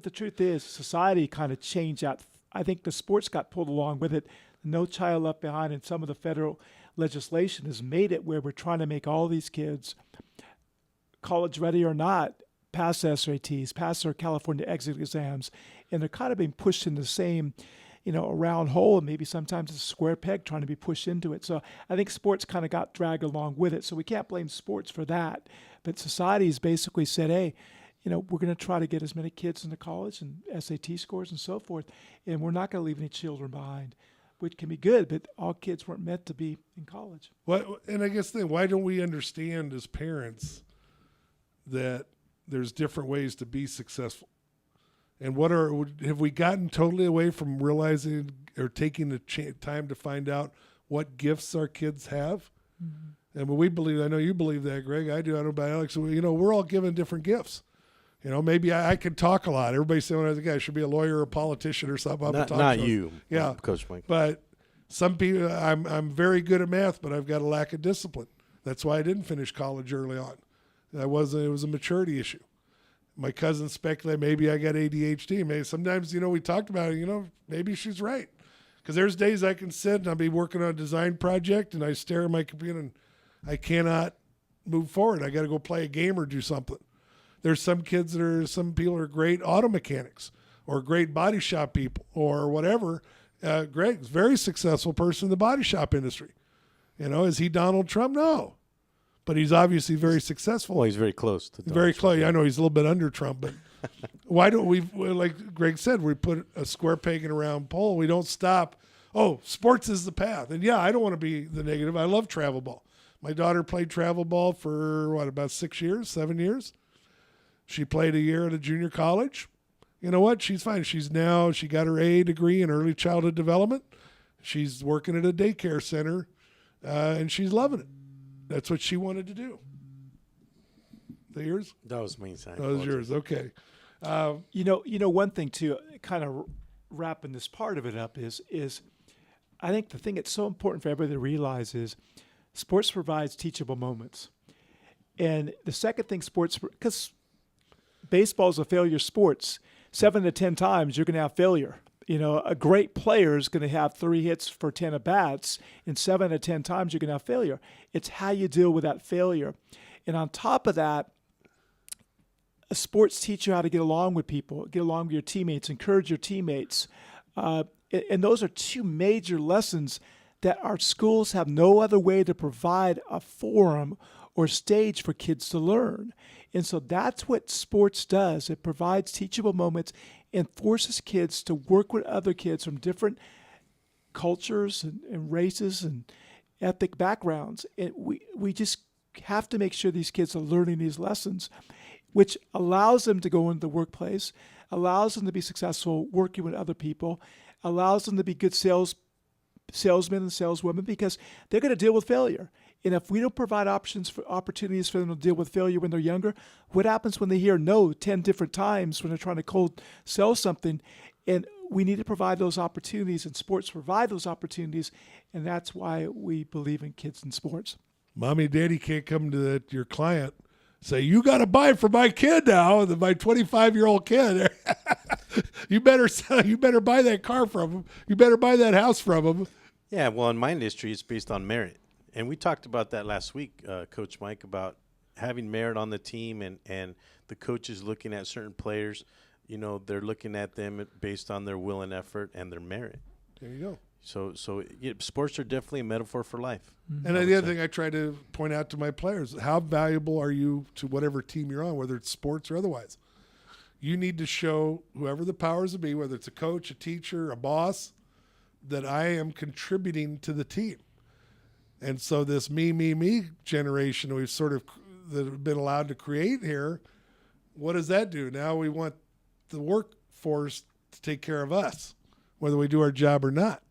the truth is society kind of changed out. I think the sports got pulled along with it. No Child Left Behind and some of the federal legislation has made it where we're trying to make all these kids, college ready or not, pass SATs, pass their California exit exams, and they're kind of being pushed in the same, a round hole, and maybe sometimes it's a square peg trying to be pushed into it. So I think sports kind of got dragged along with it. So we can't blame sports for that. But society's basically said, hey, we're going to try to get as many kids into college and SAT scores and so forth, and we're not going to leave any children behind, which can be good, but all kids weren't meant to be in college. And I guess then, why don't we understand as parents that there's different ways to be successful? And have we gotten totally away from realizing or taking the time to find out what gifts our kids have? Mm-hmm. And we believe, I know you believe that, Greg. I do. I don't know about Alex. We're all given different gifts. Maybe I could talk a lot. Everybody saying when I was a guy, I should be a lawyer or a politician or something. Not you, yeah, Coach Mike. But some people, I'm very good at math, but I've got a lack of discipline. That's why I didn't finish college early on. It was a maturity issue. My cousin speculated maybe I got ADHD. Maybe sometimes, we talked about it, maybe she's right. Because there's days I can sit and I'll be working on a design project and I stare at my computer and I cannot move forward. I got to go play a game or do something. There's some people are great auto mechanics or great body shop people or whatever. Greg's a very successful person in the body shop industry. Is he Donald Trump? No. But he's obviously very successful. Well, he's very close to Donald Very Trump. close. I know he's a little bit under Trump, but why don't we, like Greg said, we put a square peg in a round pole. We don't stop. Oh, sports is the path. And yeah, I don't want to be the negative. I love travel ball. My daughter played travel ball for about 7 years. She played a year at a junior college. You know what? She's fine. She got her A degree in early childhood development. She's working at a daycare center, and she's loving it. That's what she wanted to do. Is that yours? That was me, Sam. That was yours. Okay. One thing too, kind of wrapping this part of it up is I think the thing that's so important for everybody to realize is sports provides teachable moments. And the second thing because baseball is a failure sport. 7 to 10 times you're going to have failure. A great player is going to have 3 hits for 10 at bats, and 7 to 10 times you're going to have failure. It's how you deal with that failure. And on top of that, sports teach you how to get along with people, get along with your teammates, encourage your teammates. And those are 2 major lessons that our schools have no other way to provide a forum or stage for kids to learn. And so that's what sports does. It provides teachable moments and forces kids to work with other kids from different cultures and races and ethnic backgrounds. And we just have to make sure these kids are learning these lessons, which allows them to go into the workplace, allows them to be successful working with other people, allows them to be good salesmen and saleswomen because they're going to deal with failure. And if we don't provide opportunities for them to deal with failure when they're younger, what happens when they hear no 10 different times when they're trying to cold sell something? And we need to provide those opportunities, and sports provide those opportunities, and that's why we believe in kids and sports. Mommy and daddy can't come to your client say, you got to buy for my kid now, my 25-year-old kid. You better buy that car from him. You better buy that house from him. Yeah, well, in my industry, it's based on merit. And we talked about that last week, Coach Mike, about having merit on the team and the coaches looking at certain players. They're looking at them based on their will and effort and their merit. There you go. So sports are definitely a metaphor for life. And the other thing I try to point out to my players, how valuable are you to whatever team you're on, whether it's sports or otherwise? You need to show whoever the powers that be, whether it's a coach, a teacher, a boss, that I am contributing to the team. And so this me generation we've sort of that have been allowed to create here, what does that do? Now we want the workforce to take care of us, whether we do our job or not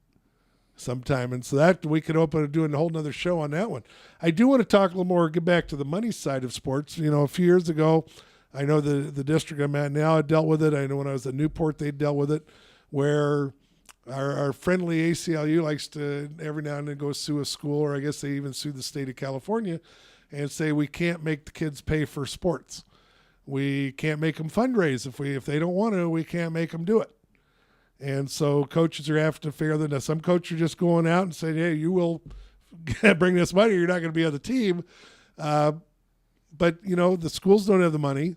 sometime. And so that we could do a whole nother show on that one. I do want to talk a little more, get back to the money side of sports. A few years ago, I know the district I'm at now dealt with it. I know when I was at Newport, they dealt with it, where our friendly ACLU likes to every now and then go sue a school, or I guess they even sue the state of California and say we can't make the kids pay for sports. We can't make them fundraise. If they don't want to, we can't make them do it. And so coaches are having to figure that. Now, some coaches are just going out and saying, hey, you will bring this money, or you're not going to be on the team. But, the schools don't have the money.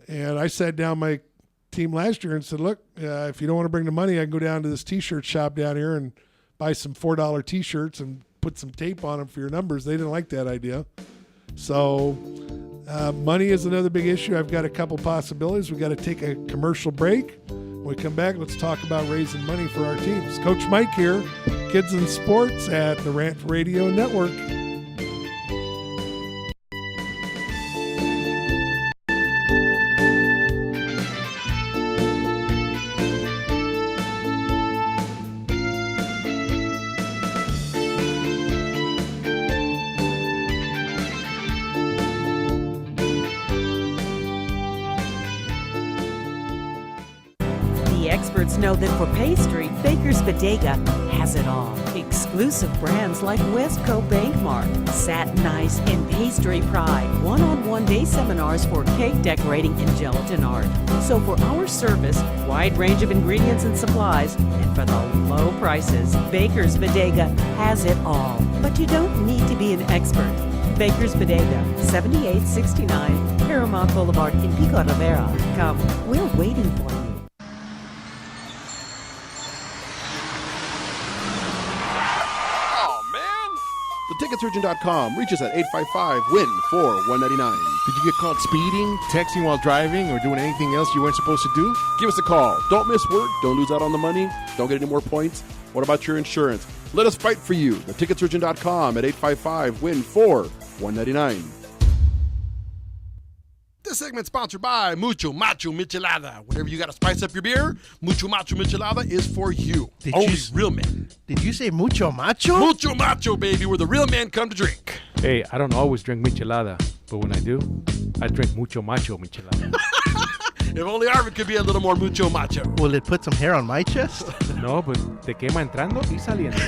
And I sat down my team last year and said, look, if you don't want to bring the money, I can go down to this T-shirt shop down here and buy some $4 T-shirts and put some tape on them for your numbers. They didn't like that idea. So money is another big issue. I've got a couple possibilities. We've got to take a commercial break. When we come back, let's talk about raising money for our teams. Coach Mike here, Kidz and Sports at the Rant Radio Network. experts know that for pastry, Baker's Bodega has it all. Exclusive brands like Westco Bankmark, Satin Ice, and Pastry Pride. One-on-one day seminars for cake decorating and gelatin art. So for our service, wide range of ingredients and supplies, and for the low prices, Baker's Bodega has it all. But you don't need to be an expert. Baker's Bodega, 7869 Paramount Boulevard in Pico Rivera. Come, we're waiting for you. TheTicketSurgeon.com reaches at 855-WIN-4-199. Did you get caught speeding, texting while driving, or doing anything else you weren't supposed to do? Give us a call. Don't miss work. Don't lose out on the money. Don't get any more points. What about your insurance? Let us fight for you. TheTicketSurgeon.com at 855-WIN-4-199. This segment sponsored by Mucho Macho Michelada. Whenever you got to spice up your beer, Mucho Macho Michelada is for you. Only real men. Did you say mucho macho? Mucho Macho, baby, where the real men come to drink. Hey, I don't always drink michelada, but when I do, I drink mucho macho michelada. If only Arvin could be a little more mucho macho. Will it put some hair on my chest? No, but te quema entrando y saliendo.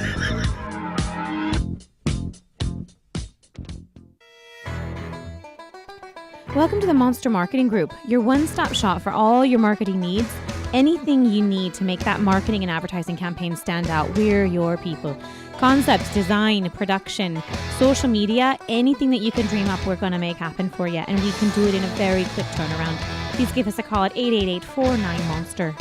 Welcome to the Monster Marketing Group, your one-stop shop for all your marketing needs. Anything you need to make that marketing and advertising campaign stand out, we're your people. Concepts, design, production, social media, anything that you can dream up, we're going to make happen for you, and we can do it in a very quick turnaround. Please give us a call at 888-49-MONSTER.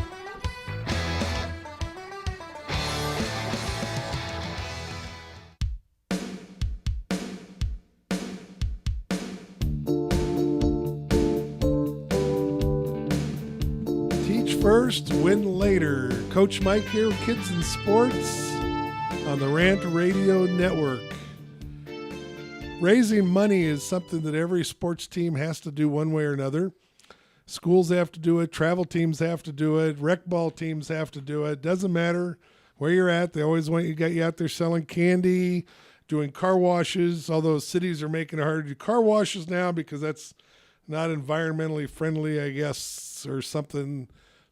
First, win later. Coach Mike here with Kids and Sports on the Rant Radio Network. Raising money is something that every sports team has to do one way or another. Schools have to do it. Travel teams have to do it. Rec ball teams have to do it. Doesn't matter where you're at. They always want you to get you out there selling candy, doing car washes, although cities are making it harder to do car washes now because that's not environmentally friendly, I guess, or something.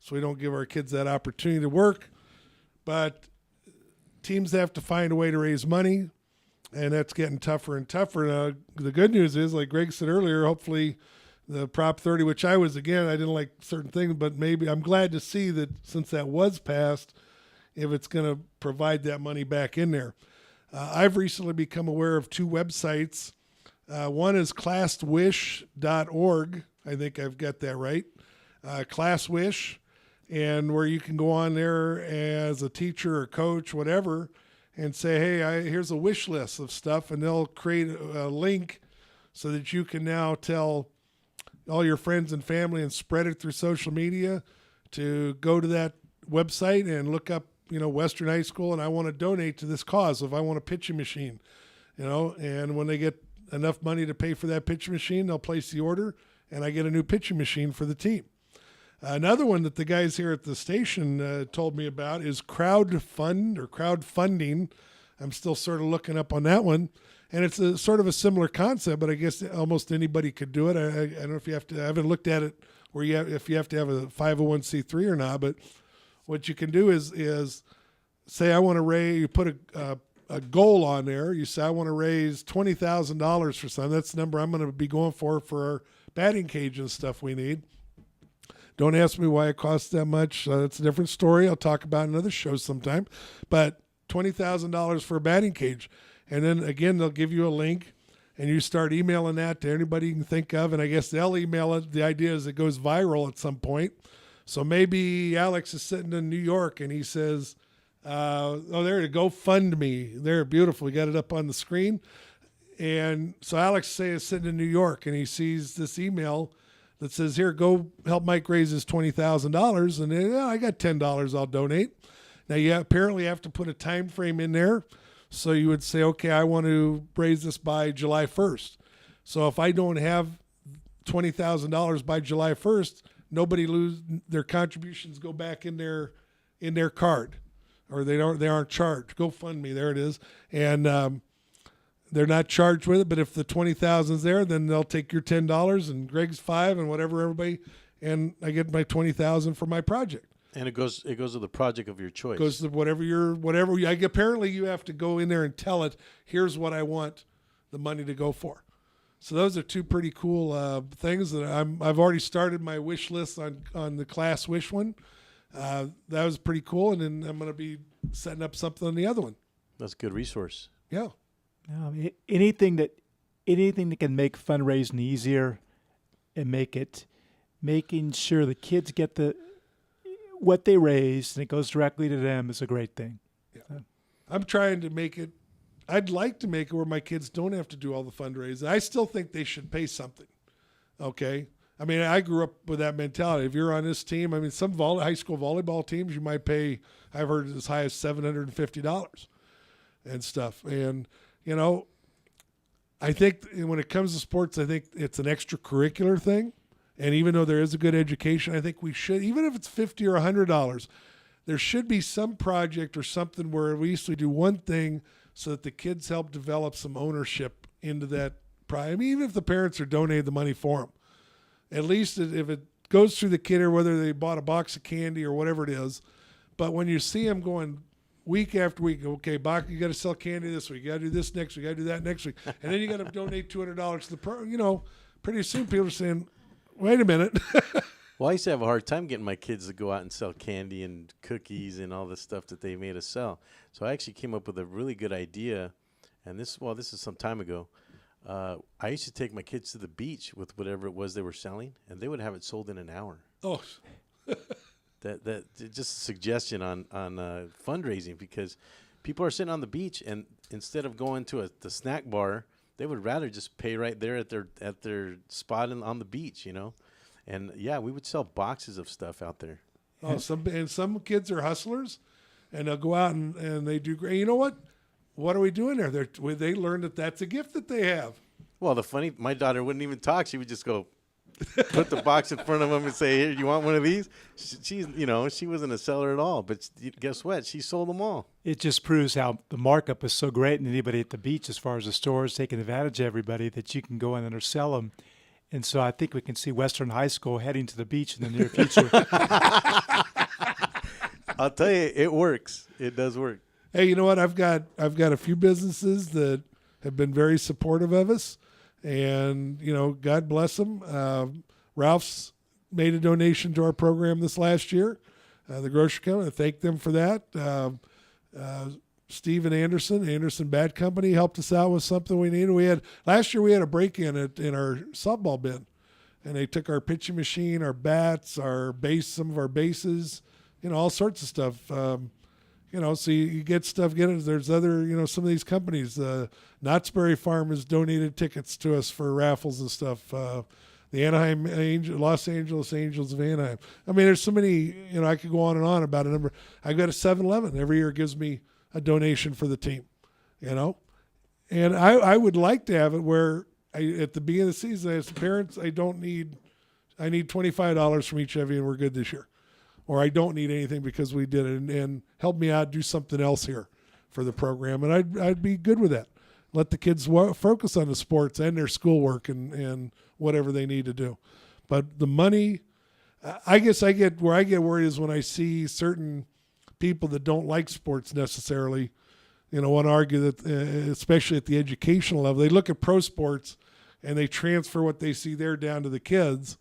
So we don't give our kids that opportunity to work. But teams have to find a way to raise money, and that's getting tougher and tougher. Now, the good news is, like Greg said earlier, hopefully the Prop 30, which I didn't like certain things, but maybe I'm glad to see that since that was passed, if it's going to provide that money back in there. I've recently become aware of two websites. One is classwish.org. I think I've got that right. ClassWish. And where you can go on there as a teacher or coach, whatever, and say, hey, here's a wish list of stuff, and they'll create a link so that you can now tell all your friends and family and spread it through social media to go to that website and look up, Western High School, and I want to donate to this cause. So if I want a pitching machine, and when they get enough money to pay for that pitching machine, they'll place the order, and I get a new pitching machine for the team. Another one that the guys here at the station told me about is crowdfunding. I'm still sort of looking up on that one. And it's a sort of a similar concept, but I guess almost anybody could do it. I don't know if you have to, I haven't looked at it if you have to have a 501c3 or not, but what you can do is say I want to raise, you put a goal on there. You say I want to raise $20,000 for something. That's the number I'm going to be going for our batting cage and stuff we need. Don't ask me why it costs that much. That's a different story. I'll talk about in another show sometime. But $20,000 for a batting cage. And then, again, they'll give you a link, and you start emailing that to anybody you can think of. And I guess they'll email it. The idea is it goes viral at some point. So maybe Alex is sitting in New York, and he says, there to go fund me. There, beautiful. We got it up on the screen. And so Alex, is sitting in New York, and he sees this email that says, here, go help Mike raise his $20,000. And then, I got $10 I'll donate. Now, you apparently have to put a time frame in there. So you would say, okay, I want to raise this by July 1st. So if I don't have $20,000 by July 1st, nobody their contributions go back in their card, or they aren't charged. GoFundMe, there it is. And they're not charged with it, but if the $20,000 is there, then they'll take your $10 and Greg's $5 and whatever everybody, and I get my $20,000 for my project. And it goes to the project of your choice. Goes to apparently you have to go in there and tell it, here's what I want the money to go for. So those are two pretty cool things that I've already started my wish list on the class wish one. That was pretty cool, and then I'm going to be setting up something on the other one. That's a good resource. Yeah. Anything that can make fundraising easier and making sure the kids get what they raise and it goes directly to them is a great thing. Yeah. I'm trying to make it. I'd like to make it where my kids don't have to do all the fundraising. I still think they should pay something. Okay. I mean, I grew up with that mentality. If you're on this team, I mean, some high school volleyball teams, you might pay, I've heard as high as $750 and stuff. And, you know, I think when it comes to sports, I think it's an extracurricular thing. And even though there is a good education, I think we should, even if it's $50 or $100, there should be some project or something where we used to do one thing so that the kids help develop some ownership into that. I mean, even if the parents are donating the money for them, at least if it goes through the kid or whether they bought a box of candy or whatever it is. But when you see them going week after week, okay, Bach, you got to sell candy this week. You got to do this next week. You got to do that next week. And then you got to donate $200 to the pro. You know, pretty soon people are saying, wait a minute. Well, I used to have a hard time getting my kids to go out and sell candy and cookies and all the stuff that they made us sell. So I actually came up with a really good idea. And this is some time ago. I used to take my kids to the beach with whatever it was they were selling, and they would have it sold in an hour. Oh. That just a suggestion on fundraising, because people are sitting on the beach, and instead of going to the snack bar, they would rather just pay right there at their spot on the beach, you know. And yeah, we would sell boxes of stuff out there. Oh, some kids are hustlers, and they'll go out and they do great. You know what? What are we doing there? They learn that that's a gift that they have. Well, my daughter wouldn't even talk. She would just go put the box in front of them and say, "Here, you want one of these?" She wasn't a seller at all, but guess what? She sold them all. It just proves how the markup is so great, and anybody at the beach, as far as the stores taking advantage of everybody, that you can go in and sell them. And so I think we can see Western High School heading to the beach in the near future. I'll tell you, it works. It does work. Hey, you know what? I've got a few businesses that have been very supportive of us, and you know, God bless them. Ralph's made a donation to our program this last year. The grocery company, I thank them for that. Steve and Anderson Bat Company helped us out with something we needed. Last year we had a break-in in our softball bin, and they took our pitching machine, our bats, some of our bases, you know, all sorts of stuff. You know, so you get stuff. There's other, you know, some of these companies. Knott's Berry Farm has donated tickets to us for raffles and stuff. The Los Angeles Angels of Anaheim. I mean, there's so many. You know, I could go on and on about a number. I've got a 7-Eleven every year gives me a donation for the team. You know, and I would like to have it where at the beginning of the season, as parents, I need $25 from each of you, and we're good this year. Or I don't need anything because we did it, and help me out, do something else here for the program. And I'd be good with that. Let the kids focus on the sports and their schoolwork and whatever they need to do. But the money, I guess where I get worried is when I see certain people that don't like sports necessarily, you know, want to argue that, especially at the educational level, they look at pro sports and they transfer what they see there down to the kids.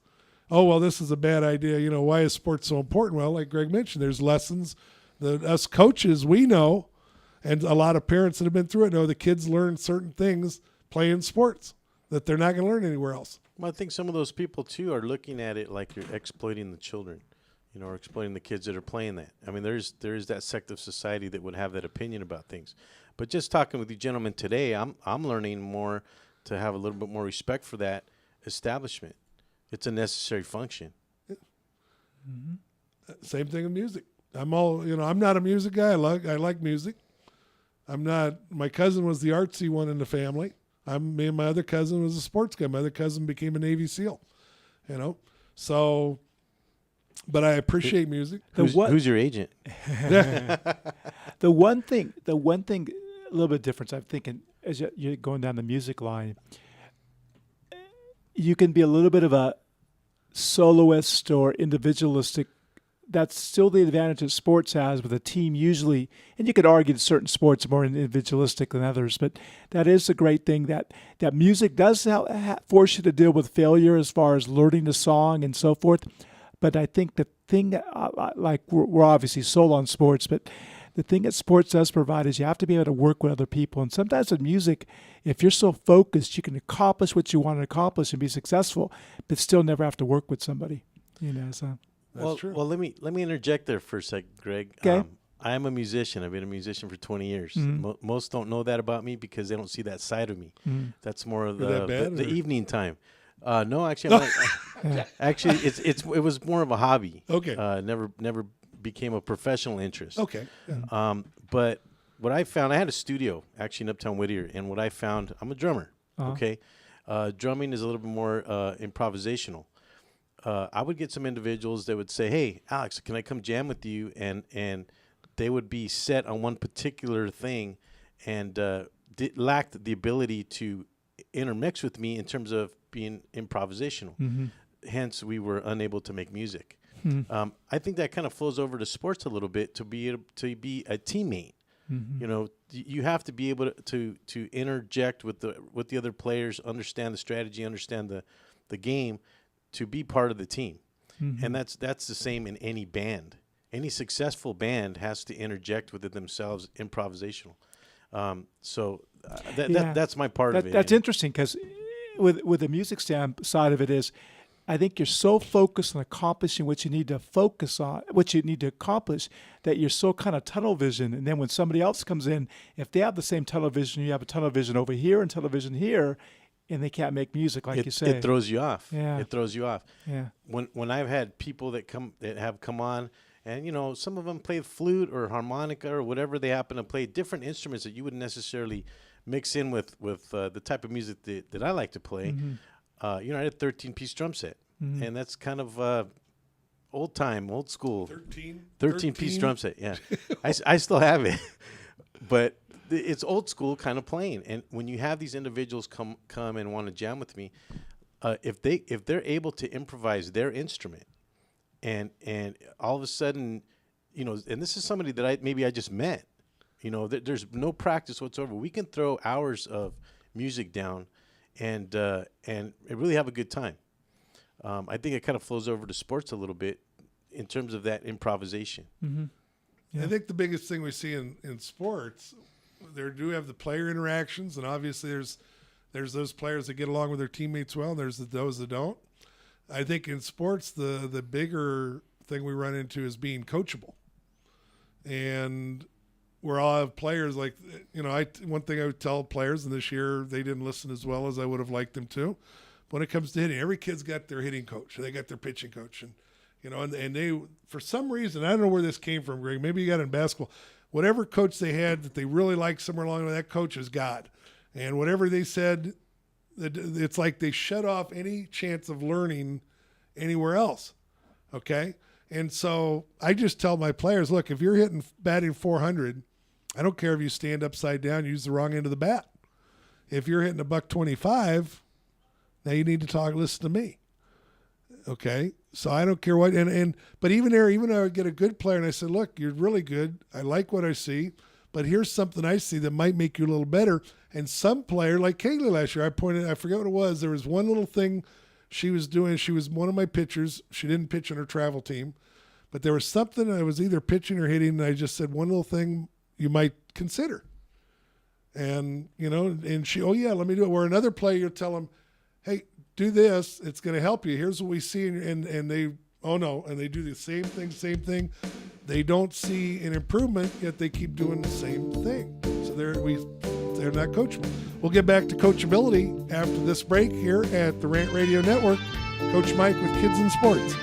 Oh, well, this is a bad idea. You know, why is sports so important? Well, like Greg mentioned, there's lessons that us coaches, we know, and a lot of parents that have been through it know the kids learn certain things playing sports that they're not going to learn anywhere else. Well, I think some of those people, too, are looking at it like you're exploiting the children, you know, or exploiting the kids that are playing that. I mean, there's that sect of society that would have that opinion about things. But just talking with you gentlemen today, I'm learning more to have a little bit more respect for that establishment. It's a necessary function. Mm-hmm. Same thing with music. I'm not a music guy. I like music. My cousin was the artsy one in the family. Me and my other cousin was a sports guy. My other cousin became a Navy SEAL, you know. So, but I appreciate music. Who's your agent? The one thing, a little bit different. I'm thinking as you're going down the music line, you can be a little bit of a soloist or individualistic that's still the advantage that sports has with a team usually, and you could argue that certain sports are more individualistic than others, but that is the great thing that music does force you to deal with failure as far as learning the song and so forth. But I think the thing, like we're obviously sold on sports, but the thing that sports does provide is you have to be able to work with other people. And sometimes with music, if you're so focused, you can accomplish what you want to accomplish and be successful, but still never have to work with somebody. So That's true. Well, let me interject there for a sec, Greg. Okay. I am a musician. I've been a musician for 20 years. Mhm. Most don't know that about me because they don't see that side of me. Mhm. That's more of You're that bad, the or- evening time. No, actually, actually, it was more of a hobby. Okay. Never became a professional interest. Okay. Yeah. But what I found, I had a studio actually in Uptown Whittier, and what I found, I'm a drummer. Uh-huh. Okay. Drumming is a little bit more improvisational. I would get some individuals that would say, "Hey, Alex, can I come jam with you?" And they would be set on one particular thing, and lacked the ability to intermix with me in terms of being improvisational. Mhm. Hence, we were unable to make music. Hmm. I think that kind of flows over to sports a little bit to be able to be a teammate. Mhm. You know, you have to be able to interject with the other players, understand the strategy, understand the game, to be part of the team. Mhm. And that's the same in any band. Any successful band has to interject with it themselves, improvisational. That's my part of it. That's interesting because with the music side of it is, I think you're so focused on accomplishing what you need to focus on, what you need to accomplish, that you're so kind of tunnel vision. And then when somebody else comes in, if they have the same tunnel vision, you have a tunnel vision over here and television here, and they can't make music like you say. It throws you off. Yeah. It throws you off. Yeah. When I've had people that have come on, and some of them play flute or harmonica or whatever they happen to play, different instruments that you wouldn't necessarily mix in with the type of music that I like to play. Mhm. I had a 13-piece drum set, Mhm. and that's kind of old school. 13-piece drum set. Yeah, I still have it, but it's old school kind of playing. And when you have these individuals come and want to jam with me, if they're able to improvise their instrument, and all of a sudden, and this is somebody that I just met. There's no practice whatsoever. We can throw hours of music down, and really have a good time. I think it kind of flows over to sports a little bit in terms of that improvisation. Mm-hmm. Yeah. I think the biggest thing we see in sports, there do have the player interactions, and obviously there's those players that get along with their teammates well, and there's those that don't. I think in sports, the bigger thing we run into is being coachable. And we're all have players like, one thing I would tell players, and this year they didn't listen as well as I would have liked them to. But when it comes to hitting, every kid's got their hitting coach, they got their pitching coach, and they, for some reason, I don't know where this came from, Greg. Maybe you got it in basketball. Whatever coach they had that they really liked somewhere along the way, that coach is God. And whatever they said, it's like they shut off any chance of learning anywhere else. Okay? And so I just tell my players, look, if you're batting 400, I don't care if you stand upside down, use the wrong end of the bat. If you're hitting $125, now you need to listen to me. Okay? So I don't care what, but even though I would get a good player and I said, look, you're really good. I like what I see, but here's something I see that might make you a little better. And some player, like Kaylee last year, I forget what it was. There was one little thing she was doing. She was one of my pitchers. She didn't pitch on her travel team, but there was something I was either pitching or hitting. And I just said, one little thing you might consider. And, and she, oh yeah, let me do it. Where another player, you'll tell them, hey, do this. It's going to help you. Here's what we see. And they, oh no. And they do the same thing. They don't see an improvement, yet they keep doing the same thing. So they're not coachable. We'll get back to coachability after this break here at the Rant Radio Network. Coach Mike with Kidz in Sports.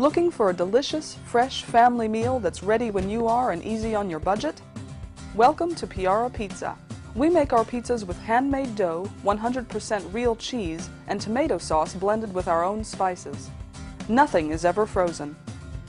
Looking for a delicious, fresh family meal that's ready when you are and easy on your budget? Welcome to Piara Pizza. We make our pizzas with handmade dough, 100% real cheese, and tomato sauce blended with our own spices. Nothing is ever frozen.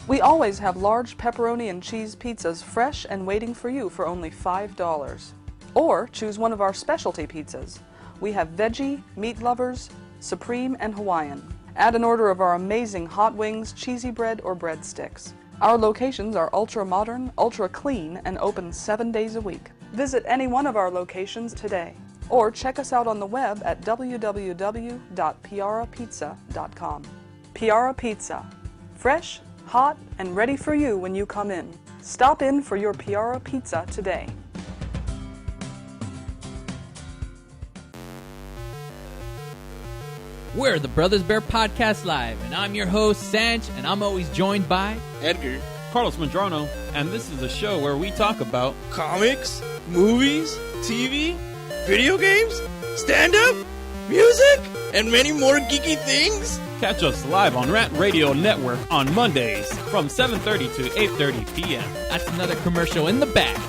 We always have large pepperoni and cheese pizzas fresh and waiting for you for only $5. Or choose one of our specialty pizzas. We have veggie, meat lovers, supreme, and Hawaiian. Add an order of our amazing hot wings, cheesy bread, or breadsticks. Our locations are ultra modern, ultra clean, and open 7 days a week. Visit any one of our locations today, or check us out on the web at www.piarapizza.com. Piara Pizza. Fresh, hot, and ready for you when you come in. Stop in for your Piara Pizza today. We're the Brothers Bear Podcast Live, and I'm your host, Sanch, and I'm always joined by Edgar, Carlos Medrano, and this is a show where we talk about comics, movies, TV, video games, stand-up, music, and many more geeky things. Catch us live on Rant Radio Network on Mondays from 7:30 to 8:30 p.m. That's another commercial in the back.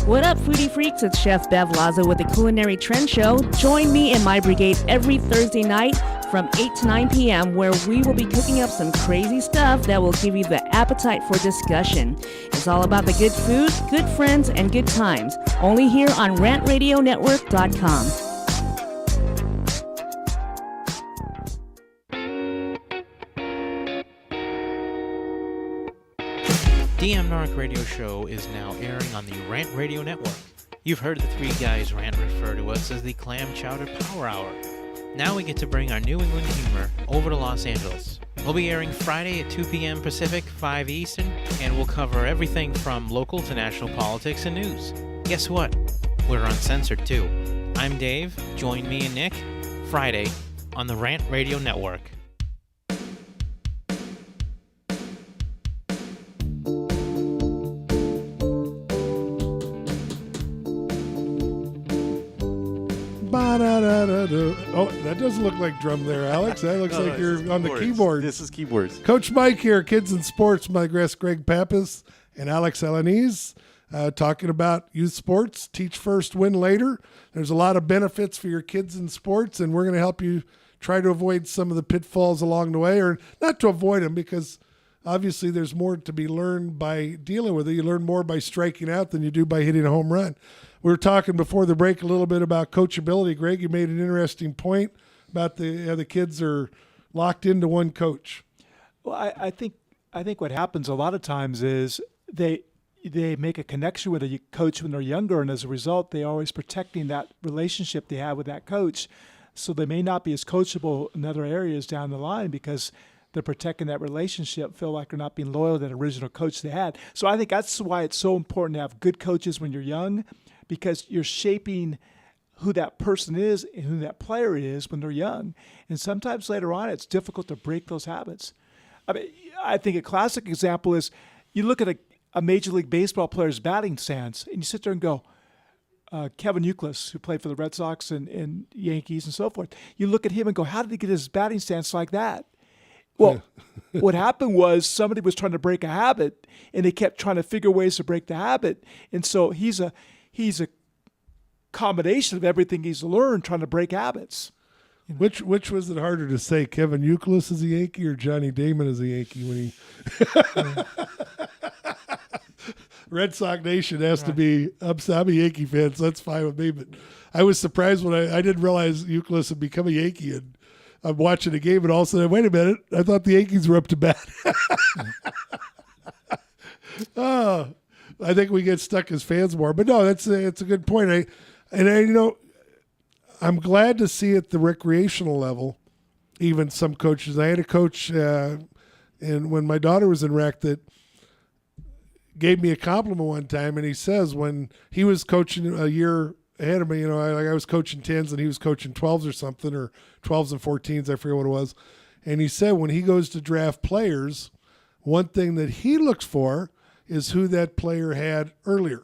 What up, foodie freaks? It's Chef Bev Lazo with the Culinary Trend Show. Join me and my brigade every Thursday night from 8 to 9 p.m. where we will be cooking up some crazy stuff that will give you the appetite for discussion. It's all about the good food, good friends, and good times. Only here on RantRadioNetwork.com. DM Narc Radio Show is now airing on the Rant Radio Network. You've heard the three guys Rant refer to us as the Clam Chowder Power Hour. Now we get to bring our New England humor over to Los Angeles. We'll be airing Friday at 2 p.m. Pacific, 5 Eastern, and we'll cover everything from local to national politics and news. Guess what? We're uncensored too. I'm Dave. Join me and Nick Friday on the Rant Radio Network. Oh, that doesn't look like drum there, Alex. That looks like you're on the keyboard. This is keyboards. Coach Mike here, Kids in Sports. My guest Greg Pappas and Alex Elanese talking about youth sports. Teach first, win later. There's a lot of benefits for your kids in sports, and we're going to help you try to avoid some of the pitfalls along the way, or not to avoid them, because obviously there's more to be learned by dealing with it. You learn more by striking out than you do by hitting a home run. We were talking before the break a little bit about coachability. Greg, you made an interesting point about the kids are locked into one coach. Well, I think what happens a lot of times is they make a connection with a coach when they're younger, and as a result, they're always protecting that relationship they have with that coach. So they may not be as coachable in other areas down the line because they're protecting that relationship, feel like they're not being loyal to that original coach they had. So I think that's why it's so important to have good coaches when you're young, because you're shaping who that person is and who that player is when they're young. And sometimes later on, it's difficult to break those habits. I mean, I think a classic example is you look at a Major League Baseball player's batting stance, and you sit there and go, Kevin Youkilis, who played for the Red Sox and Yankees and so forth, you look at him and go, how did he get his batting stance like that? Well, what happened was somebody was trying to break a habit, and they kept trying to figure ways to break the habit. And so he's a combination of everything he's learned trying to break habits. Which was it harder to say, Kevin Youkilis is a Yankee or Johnny Damon is a Yankee when he Red Sox Nation has to be upset. I'm a Yankee fan, so that's fine with me. But I was surprised when I didn't realize Youkilis had become a Yankee, and I'm watching the game, and all of a sudden, wait a minute, I thought the Yankees were up to bat. Oh, I think we get stuck as fans more. But no, it's a good point. I'm glad to see at the recreational level, even some coaches. I had a coach, and when my daughter was in rec, that gave me a compliment one time, and he says when he was coaching a year ahead of me, I was coaching 10s and he was coaching 12s or something, or 12s and 14s, I forget what it was. And he said when he goes to draft players, one thing that he looks for is who that player had earlier.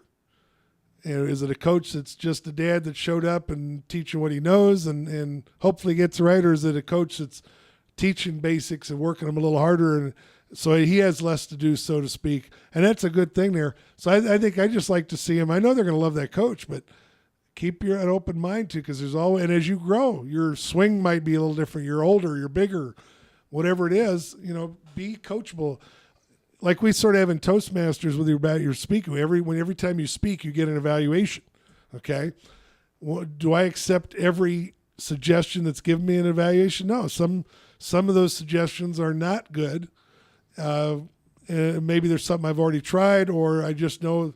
And is it a coach that's just a dad that showed up and teaching what he knows and hopefully gets it right, or is it a coach that's teaching basics and working them a little harder, and so he has less to do, so to speak? And that's a good thing there. So I think I just like to see him. I know they're going to love that coach, but keep an open mind too, because there's always, and as you grow, your swing might be a little different. You're older, you're bigger, whatever it is, be coachable. Like we sort of have in Toastmasters with you about your speaking. Every time you speak, you get an evaluation. Okay, do I accept every suggestion that's given me an evaluation? No, some of those suggestions are not good. Maybe there's something I've already tried, or I just know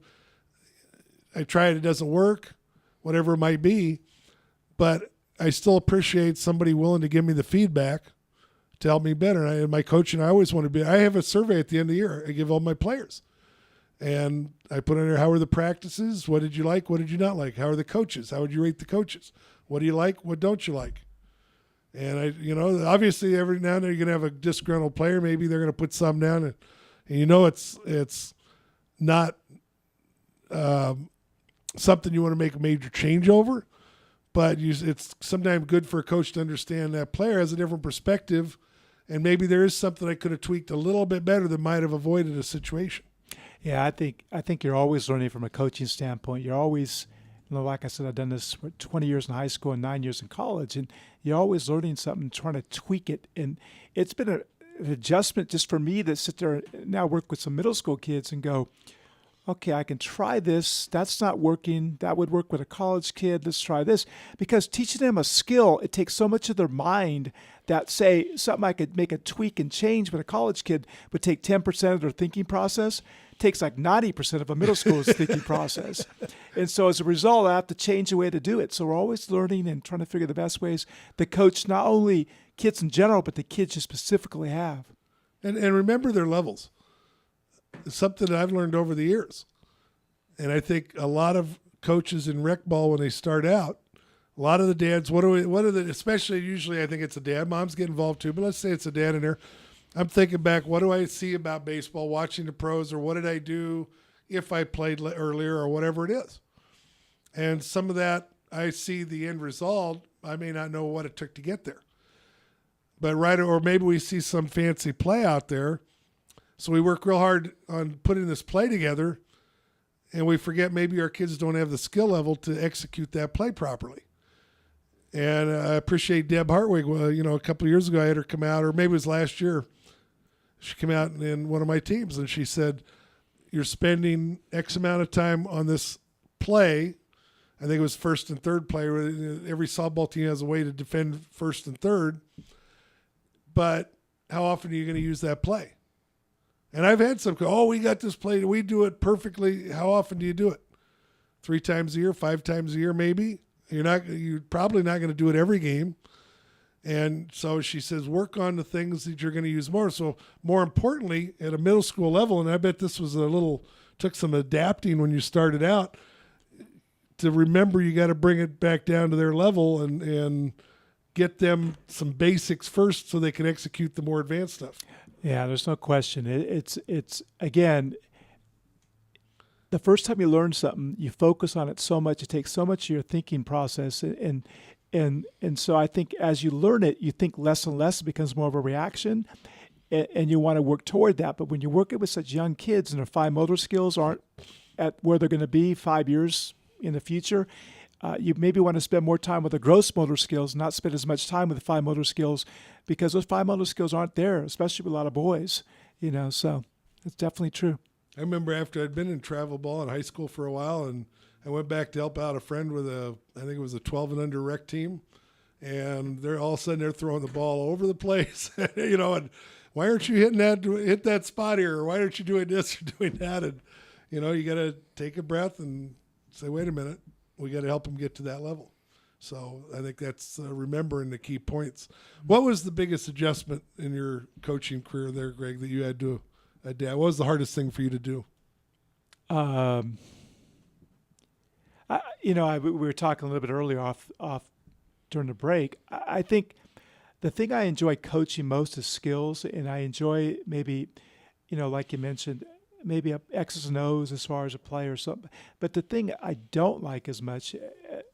I tried, it doesn't work, whatever it might be. But I still appreciate somebody willing to give me the feedback to help me better. And my coaching, I always want to be, I have a survey at the end of the year. I give all my players. And I put in there, how are the practices? What did you like? What did you not like? How are the coaches? How would you rate the coaches? What do you like? What don't you like? And obviously every now and then you're going to have a disgruntled player. Maybe they're going to put some down, and it's not something you want to make a major change over. But it's sometimes good for a coach to understand that player has a different perspective, and maybe there is something I could have tweaked a little bit better that might have avoided a situation. Yeah, I think you're always learning from a coaching standpoint. You're always, like I said, I've done this for 20 years in high school and 9 years in college, and you're always learning something, trying to tweak it. And it's been an adjustment just for me to sit there and now work with some middle school kids and go, okay, I can try this. That's not working. That would work with a college kid. Let's try this. Because teaching them a skill, it takes so much of their mind that, say, something I could make a tweak and change with a college kid would take 10% of their thinking process. It takes like 90% of a middle school's thinking process. And so as a result, I have to change the way to do it. So we're always learning and trying to figure the best ways to coach not only kids in general, but the kids you specifically have. And remember their levels. It's something that I've learned over the years. And I think a lot of coaches in rec ball, when they start out, a lot of the dads, especially usually I think it's a dad, moms get involved too, but let's say it's a dad in there. I'm thinking back, what do I see about baseball, watching the pros, or what did I do if I played earlier, or whatever it is. And some of that, I see the end result. I may not know what it took to get there. But or maybe we see some fancy play out there. So we work real hard on putting this play together, and we forget maybe our kids don't have the skill level to execute that play properly. And I appreciate Deb Hartwig. A couple of years ago, I had her come out, or maybe it was last year. She came out in one of my teams, and she said, you're spending X amount of time on this play. I think it was first and third play. Every softball team has a way to defend first and third. But how often are you going to use that play? And I've had some go, we got this play. We do it perfectly. How often do you do it? 3 times a year, 5 times a year, maybe? You're probably not going to do it every game. And so she says, work on the things that you're going to use more. So more importantly, at a middle school level, and I bet this was took some adapting when you started out, to remember you got to bring it back down to their level and get them some basics first so they can execute the more advanced stuff. Yeah, there's no question. It's again, the first time you learn something, you focus on it so much. It takes so much of your thinking process, and so I think as you learn it, you think less and less. It becomes more of a reaction, and you want to work toward that. But when you're working with such young kids and their fine motor skills aren't at where they're going to be 5 years in the future, you maybe want to spend more time with the gross motor skills, not spend as much time with the fine motor skills, because those fine motor skills aren't there, especially with a lot of boys, so it's definitely true. I remember after I'd been in travel ball in high school for a while, and I went back to help out a friend with I think it was a 12 and under rec team, and they're all of a sudden they're throwing the ball over the place, and why aren't you hit that spot here, or why aren't you doing this or doing that? And, you got to take a breath and say, wait a minute. We got to help them get to that level. So I think that's remembering the key points. What was the biggest adjustment in your coaching career there, Greg, that you had to adapt? What was the hardest thing for you to do? We were talking a little bit earlier off during the break. I think the thing I enjoy coaching most is skills, and I enjoy maybe, like you mentioned, maybe a X's and O's as far as a player or something. But the thing I don't like as much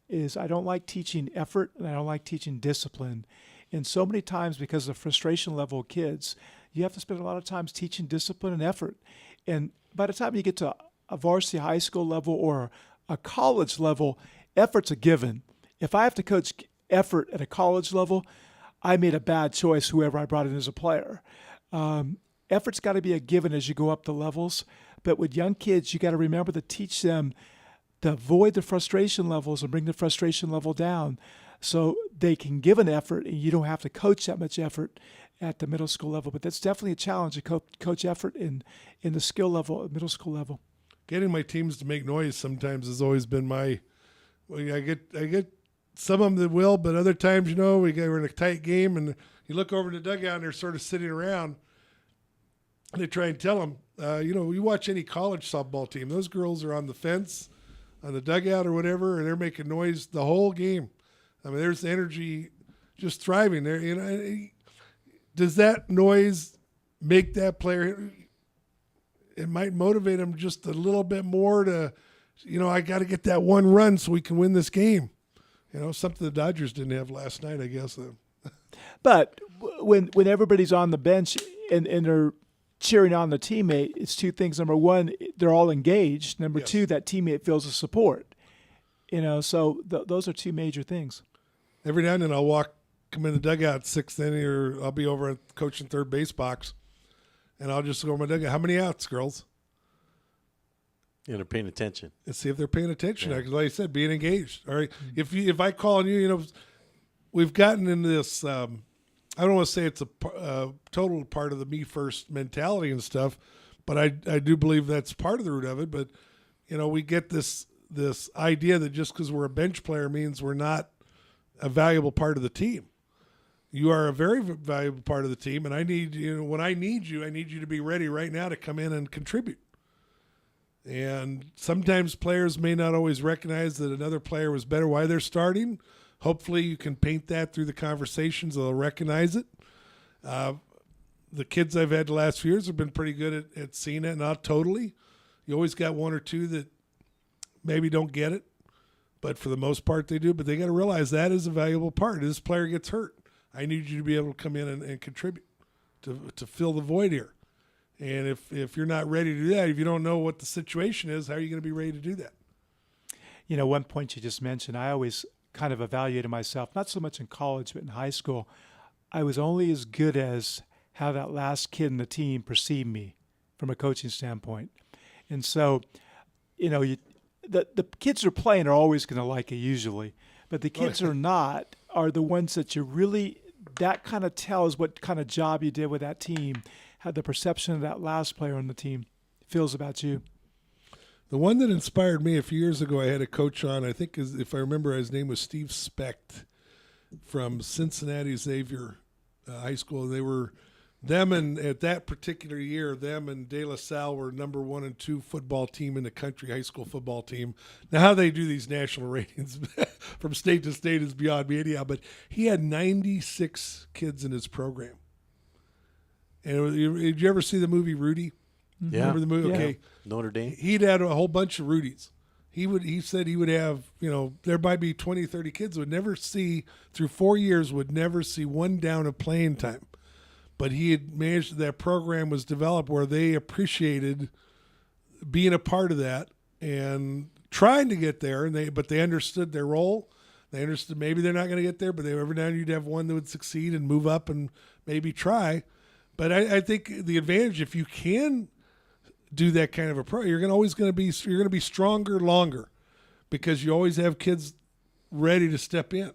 is I don't like teaching effort and I don't like teaching discipline. And so many times, because of the frustration level of kids, you have to spend a lot of times teaching discipline and effort. And by the time you get to a varsity high school level or a college level, effort's a given. If I have to coach effort at a college level, I made a bad choice, whoever I brought in as a player. Effort's got to be a given as you go up the levels. But with young kids, you got to remember to teach them to avoid the frustration levels and bring the frustration level down so they can give an effort and you don't have to coach that much effort at the middle school level. But that's definitely a challenge to coach effort in the skill level, middle school level. Getting my teams to make noise sometimes has always been my. I get some of them that will, but other times, we're in a tight game and you look over in the dugout and they're sort of sitting around. And they try and tell them, you watch any college softball team, those girls are on the fence, on the dugout or whatever, and they're making noise the whole game. I mean, there's energy just thriving there. Does that noise make that player? It might motivate them just a little bit more to, I got to get that one run so we can win this game. Something the Dodgers didn't have last night, I guess. But when everybody's on the bench and they're cheering on the teammate, it's two things. Number one, they're all engaged. Number two, that teammate feels the support. So those are two major things. Every now and then I'll come in the dugout sixth inning, or I'll be over at coaching third base box, and I'll just go over my dugout. How many outs, girls? They're paying attention. And see if they're paying attention. Because like I said, being engaged. All right. If I call on you, we've gotten into this. I don't want to say it's a total part of the me first mentality and stuff, but I do believe that's part of the root of it. But we get this idea that just because we're a bench player means we're not a valuable part of the team. You are a very valuable part of the team, and I need you. When I need you to be ready right now to come in and contribute. And sometimes players may not always recognize that another player was better why they're starting. Hopefully you can paint that through the conversations. They'll recognize it. The kids I've had the last few years have been pretty good at seeing it. Not totally. You always got one or two that maybe don't get it, but for the most part they do. But they got to realize that is a valuable part. This player gets hurt. I need you to be able to come in and contribute to fill the void here. And if you're not ready to do that, if you don't know what the situation is, how are you going to be ready to do that? One point you just mentioned, I always kind of evaluated myself, not so much in college, but in high school. I was only as good as how that last kid in the team perceived me from a coaching standpoint. And so, the kids are playing are always going to like it usually, but the kids are not, are the ones that you really, that kind of tells what kind of job you did with that team, how the perception of that last player on the team feels about you. The one that inspired me a few years ago, I had a coach on, I think if I remember, his name was Steve Specht from Cincinnati Xavier High School. At that particular year, them and De La Salle were number 1 and 2 football team in the country, high school football team. Now, how they do these national ratings from state to state is beyond me anyhow, but he had 96 kids in his program. And did you ever see the movie Rudy? Yeah. Remember the movie? Yeah. Okay. Notre Dame. He'd had a whole bunch of Rudies. He said he would have, there might be 20, 30 kids would never see, through 4 years, would never see one down of playing time. But he had managed, that program was developed where they appreciated being a part of that and trying to get there. But they understood their role. They understood maybe they're not going to get there, but every now and then you'd have one that would succeed and move up and maybe try. But I think the advantage, if you can do that kind of a pro, you're going to be stronger longer because you always have kids ready to step in.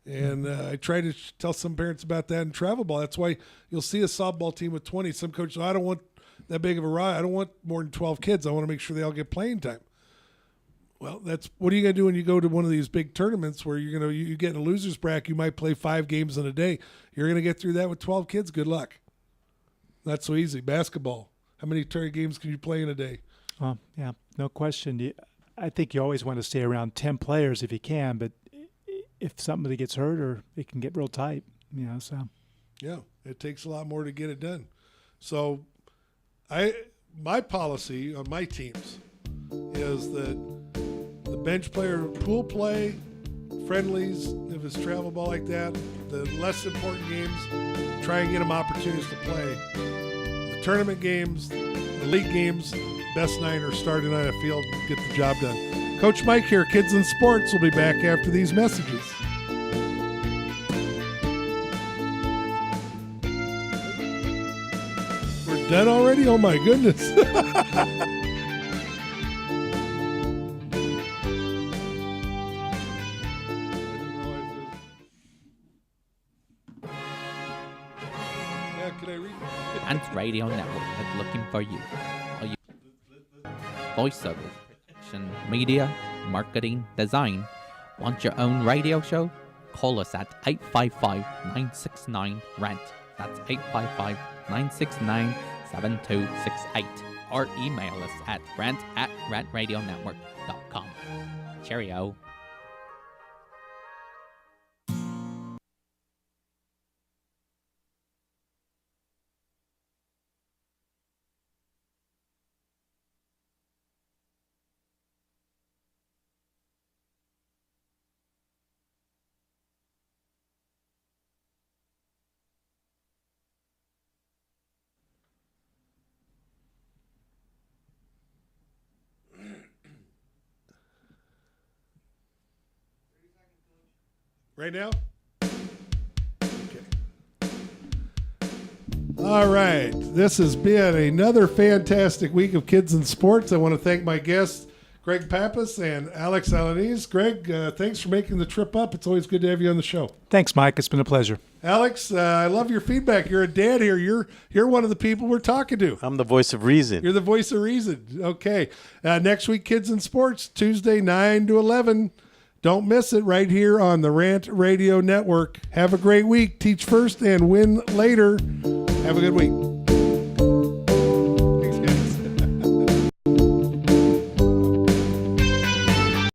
And I try to tell some parents about that in travel ball. That's why you'll see a softball team with 20. Some coaches, I don't want that big of a ride. I don't want more than 12 kids. I want to make sure they all get playing time. Well, that's what are you going to do when you go to one of these big tournaments where you get in a loser's bracket, you might play 5 games in a day. You're going to get through that with 12 kids. Good luck. Not so easy. Basketball. How many games can you play in a day? Yeah, no question. I think you always want to stay around 10 players if you can, but if somebody gets hurt or it can get real tight, so. Yeah, it takes a lot more to get it done. So my policy on my teams is that the bench player pool play, friendlies, if it's travel ball like that, the less important games, try and get them opportunities to play. The tournament games, the league games, best 9 are starting on a field and get the job done. Coach Mike here, Kids in Sports, will be back after these messages. We're done already? Oh my goodness. Rant Radio Network is looking for you. Are you voiceover, production, media, marketing, design? Want your own radio show? Call us at 855-969-RANT. That's 855-969-7268. Or email us at rant@rantradionetwork.com. Cheerio. Right now? Okay. All right. This has been another fantastic week of Kids in Sports. I want to thank my guests, Greg Pappas and Alex Alanese. Greg, thanks for making the trip up. It's always good to have you on the show. Thanks, Mike. It's been a pleasure. Alex, I love your feedback. You're a dad here. You're one of the people we're talking to. I'm the voice of reason. You're the voice of reason. Okay. Next week, Kids in Sports, Tuesday, 9 to 11. Don't miss it right here on the Rant Radio Network. Have a great week. Teach first and win later. Have a good week.